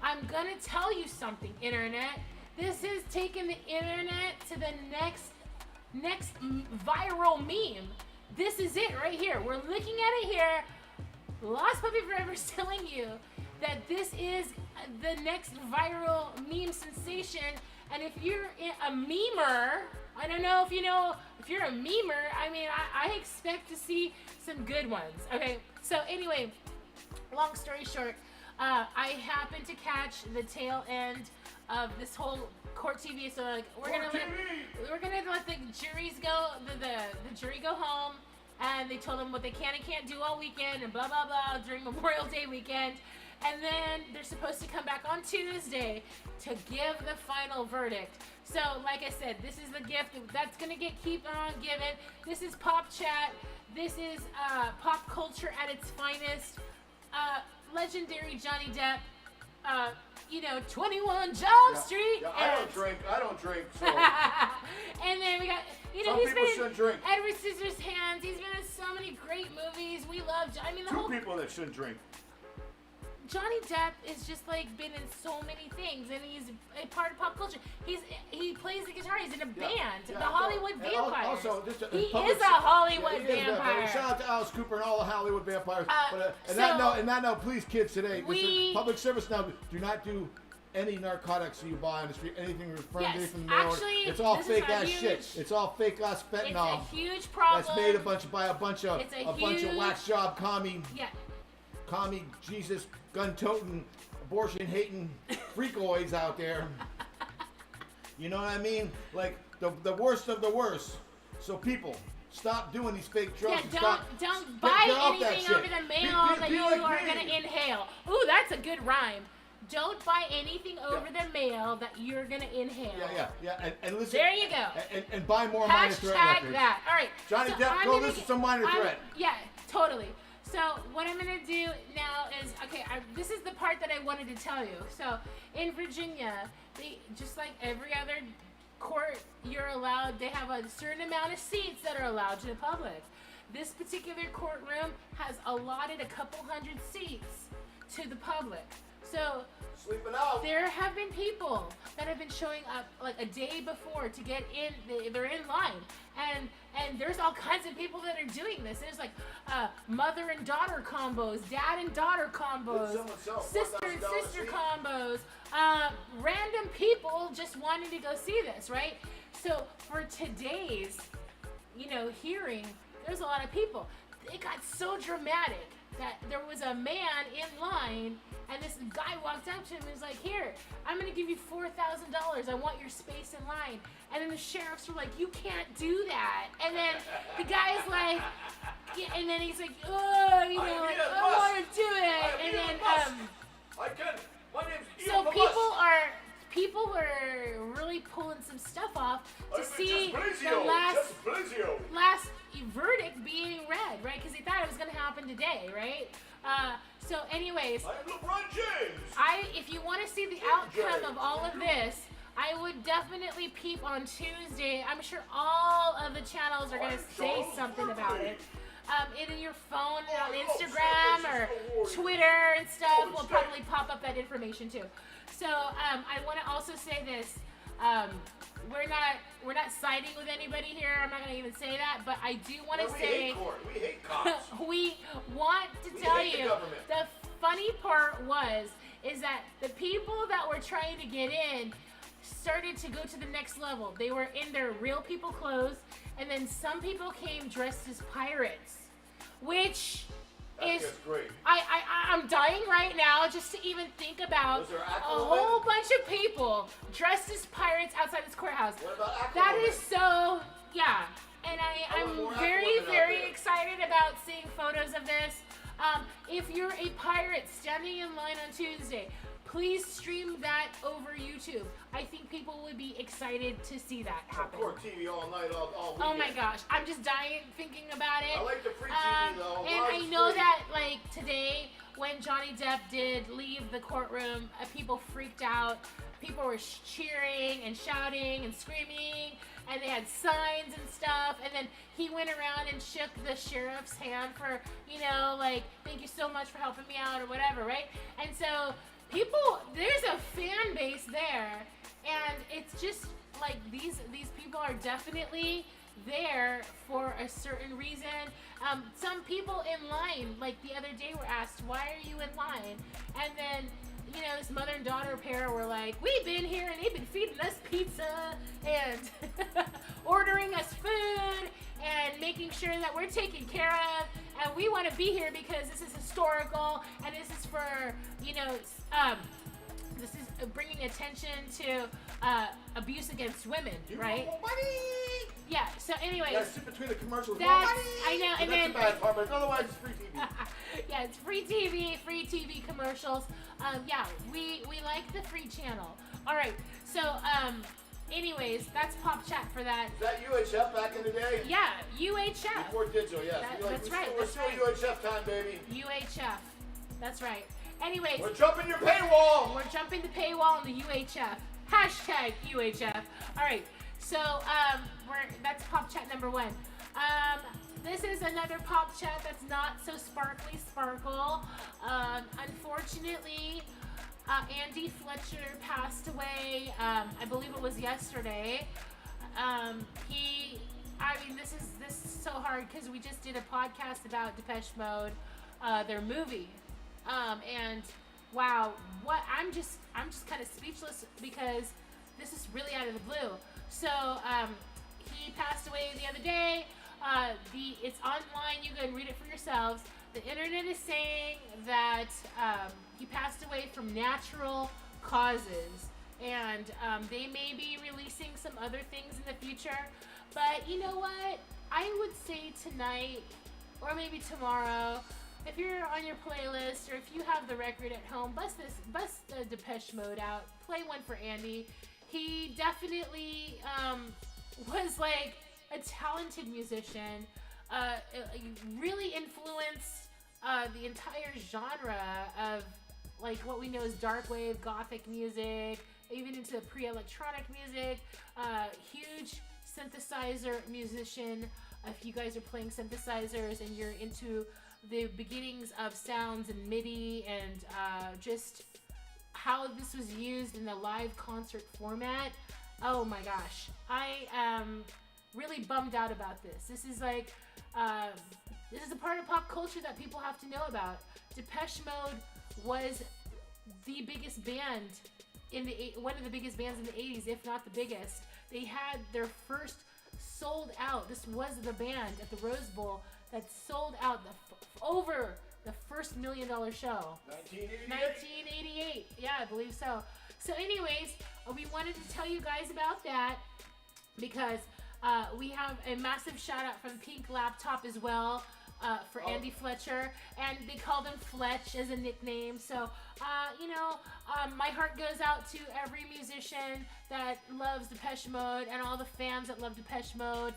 I'm gonna tell you something, internet. This has taken the internet to the next viral meme. This is it right here. We're looking at it here. Lost Puppy Forever is telling you that this is the next viral meme sensation. And if you're a memer, I don't know if you're a memer, I expect to see some good ones. Okay, so anyway, long story short, I happened to catch the tail end of this whole court TV. So we're gonna let the juries go, the jury go home, and they told them what they can and can't do all weekend and blah blah blah during Memorial Day weekend. And then they're supposed to come back on Tuesday to give the final verdict. So, like I said, this is the gift that's gonna keep on giving. This is Pop Chat. This is pop culture at its finest. Legendary Johnny Depp. 21 Jump Street. Yeah, I don't drink. So and then we got, some he's people been shouldn't drink. in Edward Scissorhands. He's been in so many great movies. We love. The 2 whole people that shouldn't drink. Johnny Depp is just like been in so many things, and he's a part of pop culture. He plays the guitar. He's in a band, the Hollywood Vampires. Also, just he is a Hollywood he is a vampire. Shout out to Alice Cooper and all the Hollywood vampires. So that note, please, kids, today, this is public service now. Do not do any narcotics you buy on the street, anything from from the mail. Actually, it's all this fake is a ass huge- shit. It's all fake ass fentanyl. It's a huge problem. That's made by a bunch of huge- wax job commie Jesus gun toting abortion hating freakoids out there. You know what I mean? Like the worst of the worst. So people, stop doing these fake drugs. Yeah, don't buy anything over the mail that you are gonna inhale. Ooh, that's a good rhyme. Don't buy anything over the mail that you're gonna inhale. Yeah. And listen. There you go. And buy more Minor Threat records. that. All right. Johnny Depp, go listen to some Minor Threat. Yeah, totally. So what I'm gonna do now is this is the part that I wanted to tell you. So in Virginia, they just like every other court, they have a certain amount of seats that are allowed to the public. This particular courtroom has allotted a couple hundred seats to the public. So sleeping out. There have been people that have been showing up like a day before to get in. They're in line, and there's all kinds of people that are doing this. There's like mother and daughter combos, dad and daughter combos, sister and sister combos. Random people just wanting to go see this, right? So for today's, hearing, there's a lot of people. It got so dramatic that there was a man in line, and this guy walked up to him and was like, "Here, I'm gonna give you $4,000. I want your space in line." And then the sheriffs were like, "You can't do that." And then the guy's like, and then he's like, "Oh, I want to do it." And then I can. My name's Ian so Lewis. people were really pulling some stuff off to I'm see just the Blasio. last verdict being read, right? Because they thought it was going to happen today, right? So anyways, I'm LeBron James. if you want to see the outcome of all of this, I would definitely peep on Tuesday. I'm sure all of the channels are going to say something about it. In your phone, on Instagram or Twitter and stuff, will probably pop up that information too. So I want to also say this. We're not siding with anybody here. I'm not going to even say that, but I do want to say hate court. We hate cops. we want to tell you the funny part is that the people that were trying to get in started to go to the next level. They were in their real people clothes, and then some people came dressed as pirates, which is great. I'm dying right now just to even think about a whole bunch of people dressed as pirates outside this courthouse. What about Aquaman? That is so, and I'm very, very excited about seeing photos of this. If you're a pirate standing in line on Tuesday, please stream that over YouTube. I think people would be excited to see that happen. Court TV all night, all weekend. Oh my gosh, I'm just dying thinking about it. I like the free TV though. And I know that like today when Johnny Depp did leave the courtroom, people freaked out. People were cheering and shouting and screaming, and they had signs and stuff. And then he went around and shook the sheriff's hand for, like, thank you so much for helping me out or whatever, right? And so there's a fan base there, and it's just like these people are definitely there for a certain reason. Some people in line, like the other day, were asked, "Why are you in line?" And then this mother and daughter pair were like, "We've been here and they've been feeding us pizza and ordering us food and making sure that we're taken care of, and we want to be here because this is historical and this is for this is bringing attention to abuse against women, right?" Yeah. So anyways, sit between the commercials. I know, and that's then the bad part, but otherwise it's free TV. yeah, it's free TV commercials. We like the free channel. All right. So anyways, that's Pop Chat for that. Is that UHF back in the day? Yeah, UHF. Before digital, yes. That's right. We're still UHF time, baby. UHF. That's right. Anyways, we're jumping your paywall. We're jumping the paywall on the UHF. Hashtag UHF. All right. So that's Pop Chat number 1. This is another Pop Chat that's not so sparkly sparkle. Unfortunately, Andy Fletcher passed away. I believe it was yesterday. This is so hard because we just did a podcast about Depeche Mode, their movie, and wow, I'm just kind of speechless because this is really out of the blue. So he passed away the other day. It's online. You can read it for yourselves. The internet is saying that he passed away from natural causes, and they may be releasing some other things in the future. But you know what? I would say tonight, or maybe tomorrow, if you're on your playlist, or if you have the record at home, bust the Depeche Mode out. Play one for Andy. He definitely was like a talented musician. Really influenced the entire genre of like what we know as dark wave, gothic music, even into pre-electronic music. Huge synthesizer musician. If you guys are playing synthesizers and you're into the beginnings of sounds and MIDI and just how this was used in the live concert format, oh my gosh, I am really bummed out about this. This is like this is a part of pop culture that people have to know about. Depeche Mode was the biggest band one of the biggest bands in the 80s, if not the biggest. They had their first sold out. This was the band at the Rose Bowl that sold out over the first $1 million show. 1988. Yeah, I believe so. So anyways, we wanted to tell you guys about that because we have a massive shout out from Pink Laptop as well. For Andy Fletcher, and they called him Fletch as a nickname. So, my heart goes out to every musician that loves Depeche Mode and all the fans that love Depeche Mode.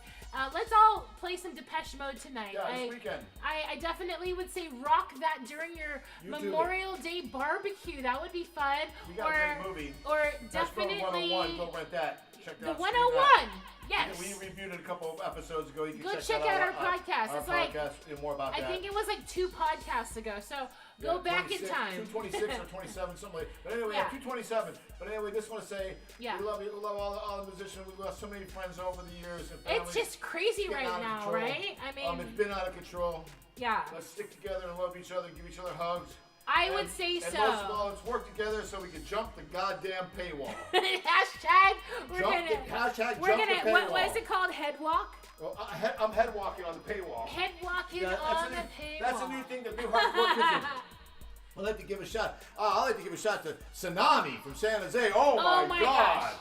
Let's all play some Depeche Mode tonight. Yeah, this weekend. I definitely would say rock that during your Memorial Day barbecue. That would be fun. We got a great movie. Or Depeche Mode definitely 101. Go rent that. Check that out. The 101. Yes. We reviewed it a couple of episodes ago. You can go check out our podcast. Our it's podcast and more about that. I think it was like 2 podcasts ago. So go back in time. 226 or 27, something like that. But anyway, 227. But anyway, just want to say we love you. We love all the musicians. We've lost so many friends over the years. And it's just crazy right now, right? I mean, it's been out of control. Yeah. Let's stick together and love each other, give each other hugs. I would say so. And most of all, let's work together so we can jump the goddamn paywall. Hashtag, we're gonna jump the paywall. What is it called? Head walk? Well, I'm head walking on the paywall. Head walking on the paywall. That's a new thing that New Hardcore Kitchen. I'd like to give a shout. I'd like to give a shout to Tsunami from San Jose. Oh my God. Gosh.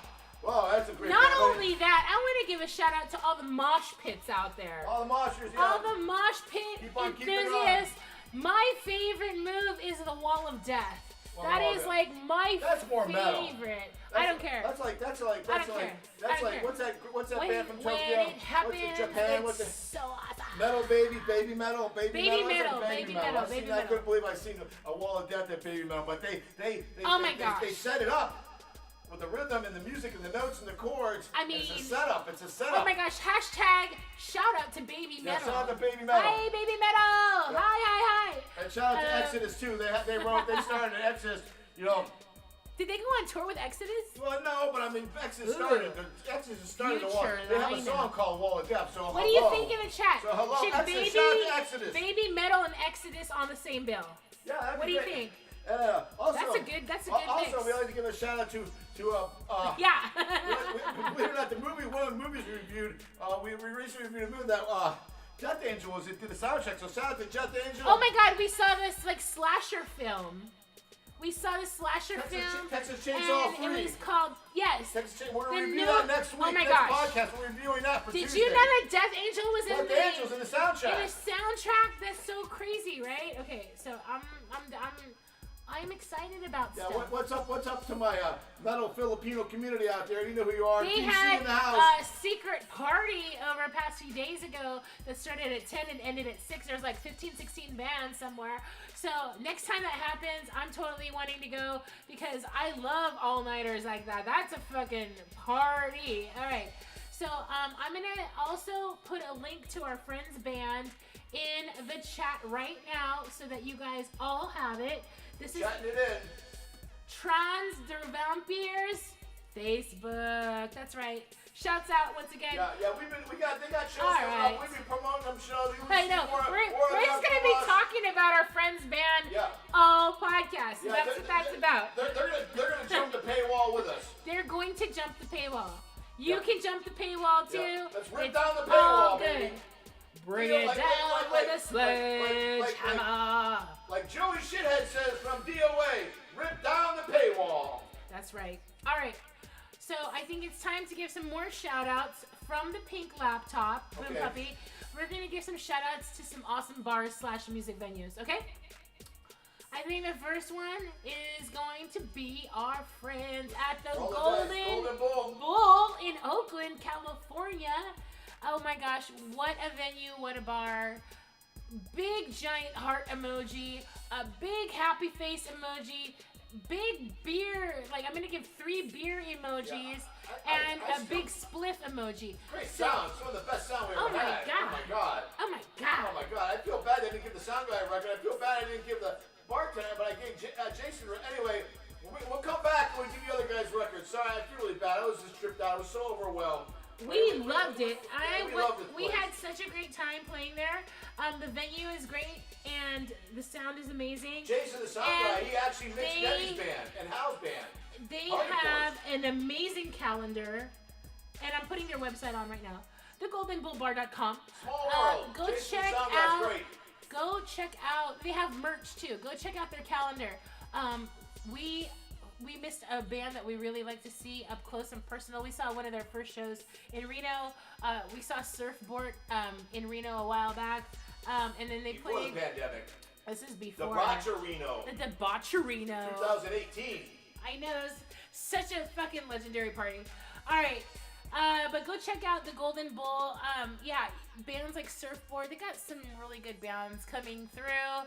Wow, that's a great. Not only that, I want to give a shout out to all the mosh pits out there. All the moshers, yeah. All the mosh pit enthusiasts. My favorite move is the Wall of Death. That is like my more metal. favorite. I don't care. That's like what's that band from Tokyo? When it happens, Japan? it's so awesome. Metal baby metal. I couldn't believe I seen a Wall of Death at Baby Metal, but they they set it up with the rhythm and the music and the notes and the chords. I mean, it's a setup. Oh my gosh! Hashtag shout out to Baby Metal. Shout out to Baby Metal. Hi, Baby Metal. Yeah. Hi. And shout out to Exodus too. They started an Exodus. Did they go on tour with Exodus? Well, no, but I mean, Exodus started a wall. They have a song called Wall of Death. So what do you think in the chat? So hello, Should Exodus. Shout out to Exodus. Baby Metal and Exodus on the same bill? Yeah, that'd what be do great. you think? Also, that's a good mix. Also, we like to give a shout out to yeah. Believe it or not, one of the movies we reviewed, we recently reviewed a movie that Death Angel did the soundtrack. So shout out to Death Angel. Oh my God, we saw this like slasher film. We saw the slasher film. Texas Chainsaw 3. It was called Texas Chainsaw. We're gonna review that next week. Oh my next gosh. podcast. We're reviewing that for Tuesday. Did you know that Death Angel was in Death Angel's in the soundtrack. In the soundtrack, that's so crazy, right? Okay, so I'm excited about stuff. What's up to my metal Filipino community out there? You know who you are. They DC had in the house. a secret party over the past few days ago that started at 10 and ended at 6. There's like 15, 16 bands somewhere. So next time that happens, I'm totally wanting to go because I love all-nighters like that. That's a fucking party. All right. So I'm going to also put a link to our friend's band in the chat right now so that you guys all have it. This is Chatting it in. Trans der Vampires Facebook. That's right. Shouts out once again. Yeah, they got shows All coming right. up. We've been promoting them shows. I know. We're just gonna be talking about our friend's band all podcast. Yeah, That's what that's about. They're gonna jump the paywall with us. They're going to jump the paywall. You can jump the paywall too. Yeah. Let's rip It's down the all paywall, good. baby. Bring You know, it like- down like- with like- a sledgehammer. Like Joey Shithead says from DOA, rip down the paywall. That's right. All right. So I think it's time to give some more shout outs from the pink laptop, Boom Okay. Puppy. We're going to give some shout outs to some awesome bars / music venues, okay? I think the first one is going to be our friends at the Roll the Golden dice, Golden Bull. Bull in Oakland, California. Oh my gosh, what a venue, what a bar. Big giant heart emoji, a big happy face emoji, big beer, like I'm gonna give 3 beer emojis, and a big spliff emoji. Great sound, some of the best sound we ever had. God. Oh my god. Oh my god. Oh my god. I feel bad I didn't give the sound guy a record. I feel bad I didn't give the bartender, but I gave Jason. Anyway, we'll come back and we'll give you other guys' records. Sorry, I feel really bad. I was just tripped out. I was so overwhelmed. We loved it. We We had such a great time playing there. The venue is great and the sound is amazing. Jason, the sound guy, he actually mixed Debbie's band and Hal's band. They have an amazing calendar, and I'm putting their website on right now. thegoldenbullbar.com. Small world. Go Jason, check the sound guy's out. great. Go check out. They have merch too. Go check out their calendar. We missed a band that we really like to see up close and personal. We saw one of their first shows in Reno. We saw Surfboard in Reno a while back, and then they Before played. the pandemic. This is before. Debaucherino. The Debaucherino. 2018. I know, it was such a fucking legendary party. All right, but go check out the Golden Bull. Yeah, bands like Surfboard, they got some really good bands coming through.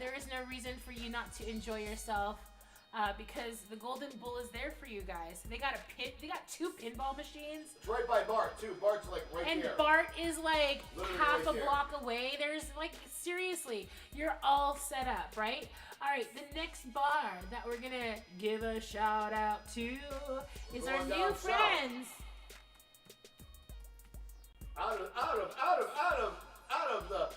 There is no reason for you not to enjoy yourself because the Golden Bull is there for you guys. They got They got 2 pinball machines. It's right by Bart too. Bart's like right And there. Bart is like Literally half right a there. block away. There's like, seriously, you're all set up, right? All right, the next bar that we're gonna give a shout out to is our Going new down south. friends. Out of the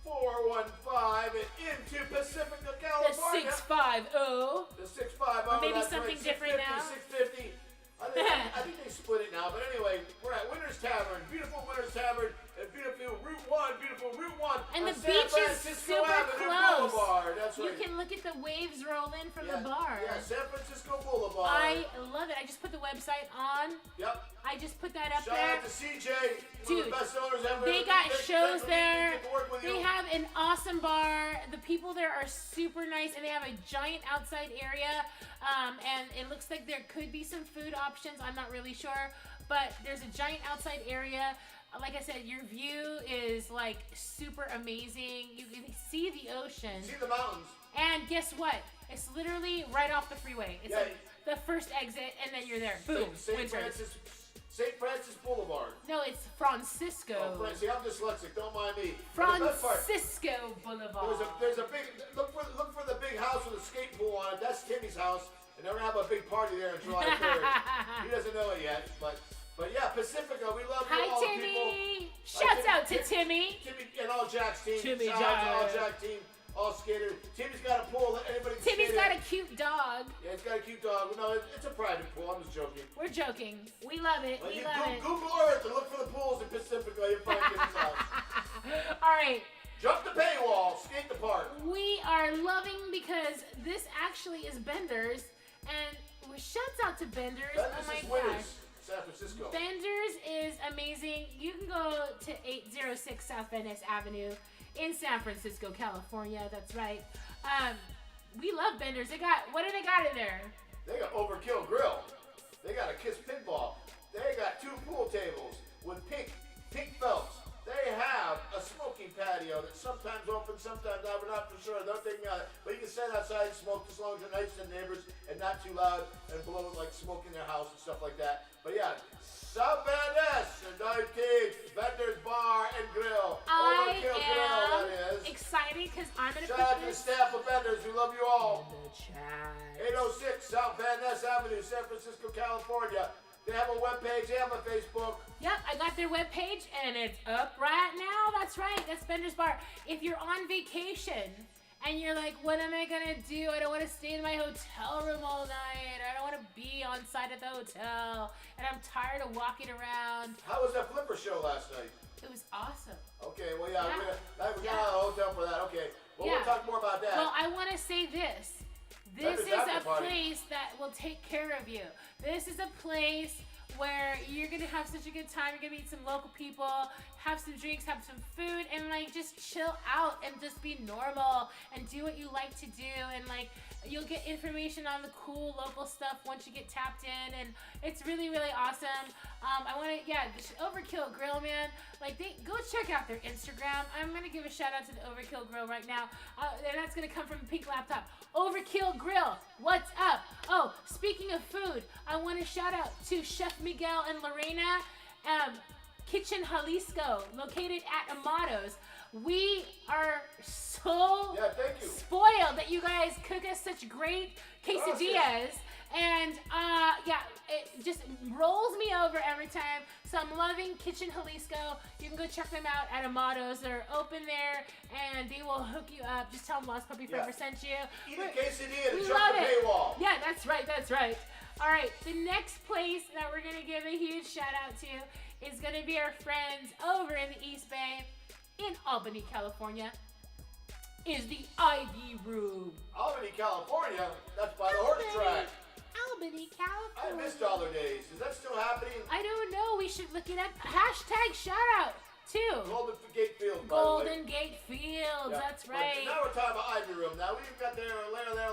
415 and into Pacifica, The California. 650. The 650. Or maybe that's something right, different 650, now. 650. I think they split it now. But anyway, we're at Winter's Tavern. Beautiful Winter's Tavern. And beautiful Route 1. Beautiful Route 1. And on the San beach is Francisco super Avenue close. Boulevard. That's You right. can look at the waves roll in from the bar. Yeah, San Francisco Boulevard. I love it. I just put the website on. Yep. I just put that up Shout there. out to CJ, one of Dude, the best owners ever. They got Thanks shows for there. getting to work with They you. have an awesome bar. The people there are super nice, and they have a giant outside area. And it looks like there could be some food options. I'm not really sure, but there's a giant outside area. Like I said, your view is like super amazing. You can see the ocean. See the mountains. And guess what? It's literally right off the freeway. It's like the first exit, and then you're there. Boom. St. Francis Boulevard. No, it's Francisco. Oh, Francis, I'm dyslexic. Don't mind me. But the best part, Francisco Boulevard. There's a big look for the big house with a skate pool on it. That's Timmy's house, and they're gonna have a big party there on July 3rd. He doesn't know it yet, but yeah, Pacifica, we love you Hi, all Timmy. people. Shouts out to Timmy. Timmy and all Jack's team. Timmy Shout out to all Jack. Jack team, all skaters. Timmy's got a pool. Let anybody can Timmy's skate got in. a cute dog. Yeah, it's got a cute dog. No, it's a private pool. I'm just joking. We're joking. We love it. Well, We you love it. Google Earth and look for the pools in Pacifica. You'll find Timmy's house. All right. Jump the paywall. Skate the park. We are loving because this actually is Bender's, and shouts out to Bender's. That Oh is my his gosh. winners. San Francisco. Bender's is amazing. You can go to 806 South Van Ness Avenue in San Francisco, California. That's right. We love Bender's. What do they got in there? They got Overkill Grill. They got a Kiss Pinball. They got 2 pool tables with pink felts. They have a smoking patio that's sometimes open, sometimes not. We're not for sure. Don't think about it. But you can sit outside and smoke as long as you're nice to the neighbors and not too loud and blow like smoke in their house and stuff like that. But yeah, South Van Ness and 19, Bender's Bar and Grill. I Overkill Grill, that am is. excited because I'm going to Shout put out to the this. staff of Bender's. We love you all. chat. 806 South Van Ness Avenue, San Francisco, California. They have a webpage, they have a Facebook. Yep, I got their webpage and it's up right now. That's right, that's Bender's Bar. If you're on vacation and you're like, what am I gonna do? I don't want to stay in my hotel room all night. I don't want to be on site at the hotel. And I'm tired of walking around. How was that flipper show last night? It was awesome. Okay, well, yeah. We got a hotel for that. Okay, well, Yeah. we'll talk more about that. Well, I want to say this. This is a place that will take care of you. This is a place where you're going to have such a good time. You're going to meet some local people, have some drinks, have some food, and, like, just chill out and just be normal and do what you like to do. And, like, you'll get information on the cool local stuff once you get tapped in, and it's really, really awesome. I want to, Overkill Grill, man. Like, go check out their Instagram. I'm going to give a shout out to the Overkill Grill right now, and that's going to come from Pink Laptop. Overkill Grill, what's up? Oh, speaking of food, I want to shout out to Chef Miguel and Lorena, Kitchen Jalisco, located at Amato's. We are so spoiled that you guys cook us such great quesadillas. And it just rolls me over every time. So I'm loving Kitchen Jalisco. You can go check them out at Amato's. They're open there, and they will hook you up. Just tell them Lost Puppy Forever sent you. Eat a quesadilla and we jump love the it. paywall. Yeah, that's right. That's right. All right, the next place that we're gonna give a huge shout out to is gonna be our friends over in the East Bay, in Albany, California. Is the Ivy Room. Albany, California. That's by the horse track. Albany, California. I missed all the days. Is that still happening? I don't know. We should look it up. Hashtag shout out too. Golden Gate Fields, by Golden the way. Gate Fields. Yeah. That's right. But now we're talking about Ivy Room. Now we've got there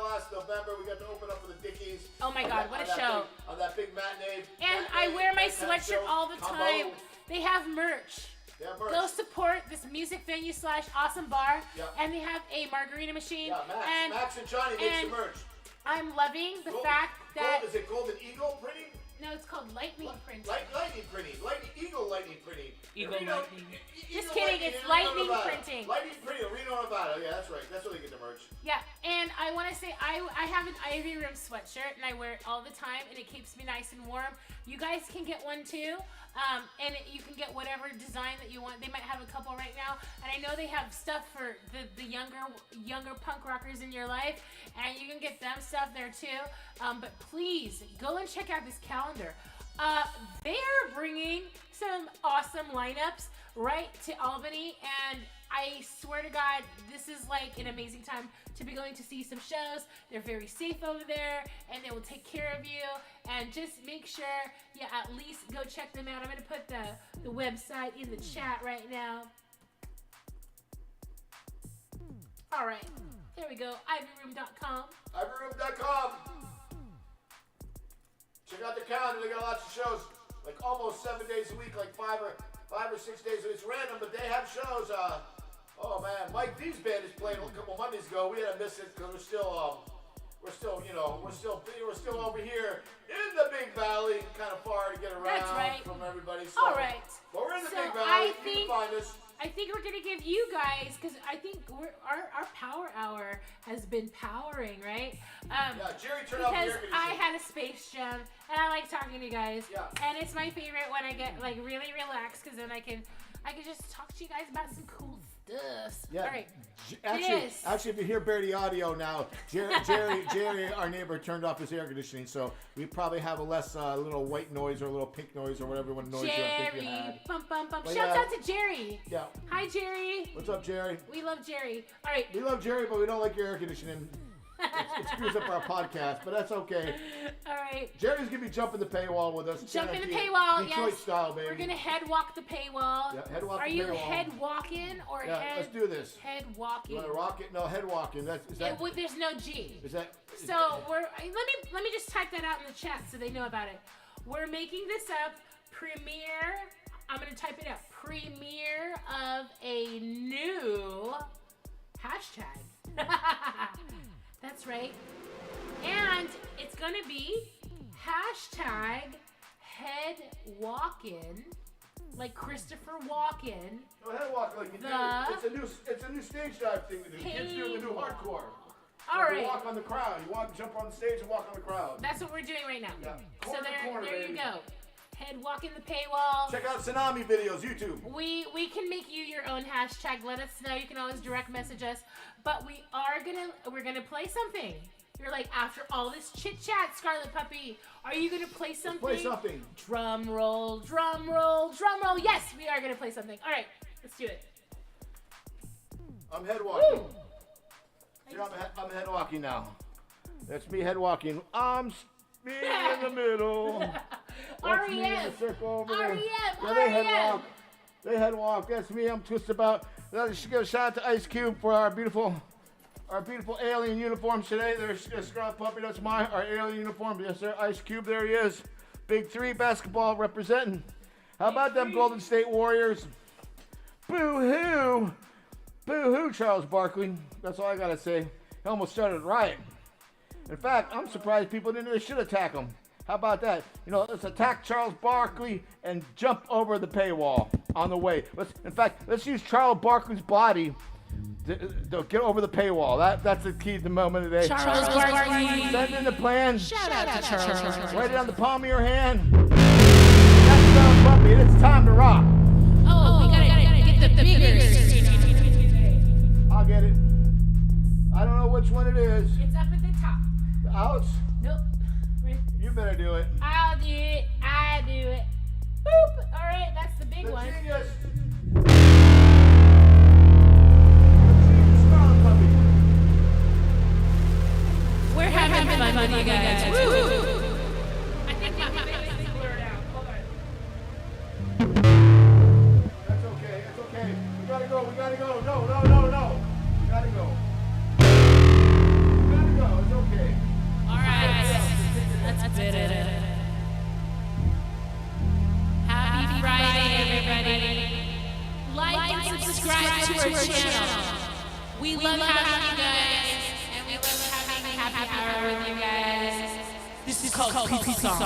last November. We got to open up for the Dickies. Oh my God, what a show! On that big matinee. And I wear my sweatshirt all the time. They have merch. Yeah, merch. Go support this music venue / awesome bar. Yep. And they have a margarita machine. Yeah, Max and Johnny make some merch. I'm loving the fact that... Is it Golden Eagle Printing? No, it's called Lightning Printing. Lightning Printing. Eagle Lightning Printing. Eagle Lightning. Just kidding, it's Lightning Printing. Lightning Printing. Read on about it. Yeah, that's right. That's where they get the merch. Yeah, and I want to say I have an Ivy Room sweatshirt, and I wear it all the time, and it keeps me nice and warm. You guys can get one too. And you can get whatever design that you want. They might have a couple right now, and I know they have stuff for the younger punk rockers in your life, and you can get them stuff there too. But please go and check out this calendar. They are bringing some awesome lineups right to Albany, and I swear to God, this is like an amazing time to be going to see some shows. They're very safe over there, and they will take care of you. And just make sure you at least go check them out. I'm going to put the website in the chat right now. All right, there we go, ivyroom.com. Ivyroom.com. Check out the calendar. They got lots of shows, like almost 7 days a week, like 5 or 6 days. It's random, but they have shows. Oh man, Mike D's band is playing a couple Mondays ago. We had to miss it because we're still over here in the Big Valley, kind of far to get around from everybody. So, all right. But we're in the Big Valley. You can find us. I think we're gonna give you guys, because I think our power hour has been powering, right? Jerry turned off the air conditioning. I had a Space Jam, and I like talking to you guys. Yeah. And it's my favorite when I get like really relaxed, because then I can just talk to you guys about some cool stuff. Yeah. All right. Actually, if you hear barely audio now, Jerry, our neighbor, turned off his air conditioning, so we probably have a less little white noise or a little pink noise or whatever noise you think you had. Bum, bum, bum. Shouts out to Jerry. Yeah. Hi, Jerry. What's up, Jerry? We love Jerry. All right. We love Jerry, but we don't like your air conditioning. It screws up our podcast, but that's okay. All right. Jerry's gonna be jumping the paywall with us. Jumping the paywall, Detroit yes. style, baby. We're gonna head walk the paywall. Yeah, head walk Are the you paywall. head walking or head? Let's do this. Head walking. You wanna rock it? No, head walking. There's no G. Is that? So let me just type that out in the chat so they know about it. We're making this up. Premiere. I'm gonna type it out. Premiere of a new hashtag. That's right. And it's gonna be hashtag head walkin', like Christopher Walken. No, head walking like you do. It's a new stage dive thing to do. Kids doing the new hardcore. All right. You walk on the crowd. You walk, jump on the stage and walk on the crowd. That's what we're doing right now. Yeah. So Corner to corner, there you baby. go. Head walking the paywall. Check out Tsunami videos, YouTube. We can make you your own hashtag. Let us know. You can always direct message us. But we're gonna play something. You're like, after all this chit chat, Scarlet Puppy, are you gonna play something? Let's play something. Drum roll, drum roll, drum roll. Yes, we are gonna play something. All right, let's do it. I'm head walking. Woo! See, I'm head walking now. That's me head walking. I'm me in the middle. That's me in the circle over there. Yeah, they head walk. They head walk. That's me. I'm just about. Let's give a shout out to Ice Cube for our beautiful alien uniforms today. There's Scarlet Puppy. That's our alien uniform. Yes, sir. Ice Cube. There he is. Big 3 basketball representing. How about them Golden State Warriors? Boo-hoo. Boo-hoo, Charles Barkley. That's all I got to say. He almost started a riot. In fact, I'm surprised people didn't know they should attack him. How about that? You know, let's attack Charles Barkley and jump over the paywall on the way. Let's use Charles Barkley's body to get over the paywall. That's the key to the moment of the day. Charles Barkley. Send in the plan. Shout out to Charles. Write it on the palm of your hand. That's Scarlet Puppy. It's time to rock. Oh, we gotta get the bigger. I'll get it. I don't know which one it is. It's up at the top. The outs? Nope. You better do it. I'll do it. I do it. Boop. All right, that's the big one. Genius. Scarlet Puppy. We're having fun, you guys. Woo! I think my face blurred out. Hold on. That's okay. It's okay. We gotta go. No. We gotta go. We gotta go. It's okay. All right. Let's bid it. Happy Friday, everybody. Like and subscribe to our channel. We love having you guys, and we love having a happy hour with you guys. This is called Pee Song.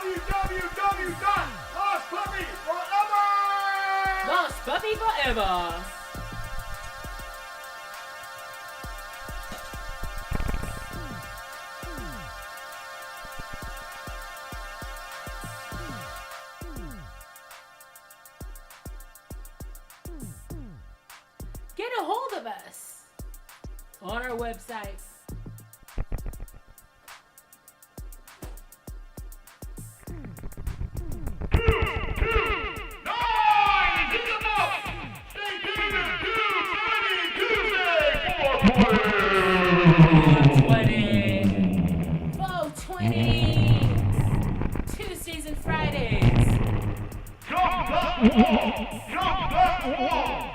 www.lostpuppyforever. Lost Puppy Forever. Get a hold of us on our website. Fall 20 Tuesdays and Fridays. Jump that wall! Jump that wall!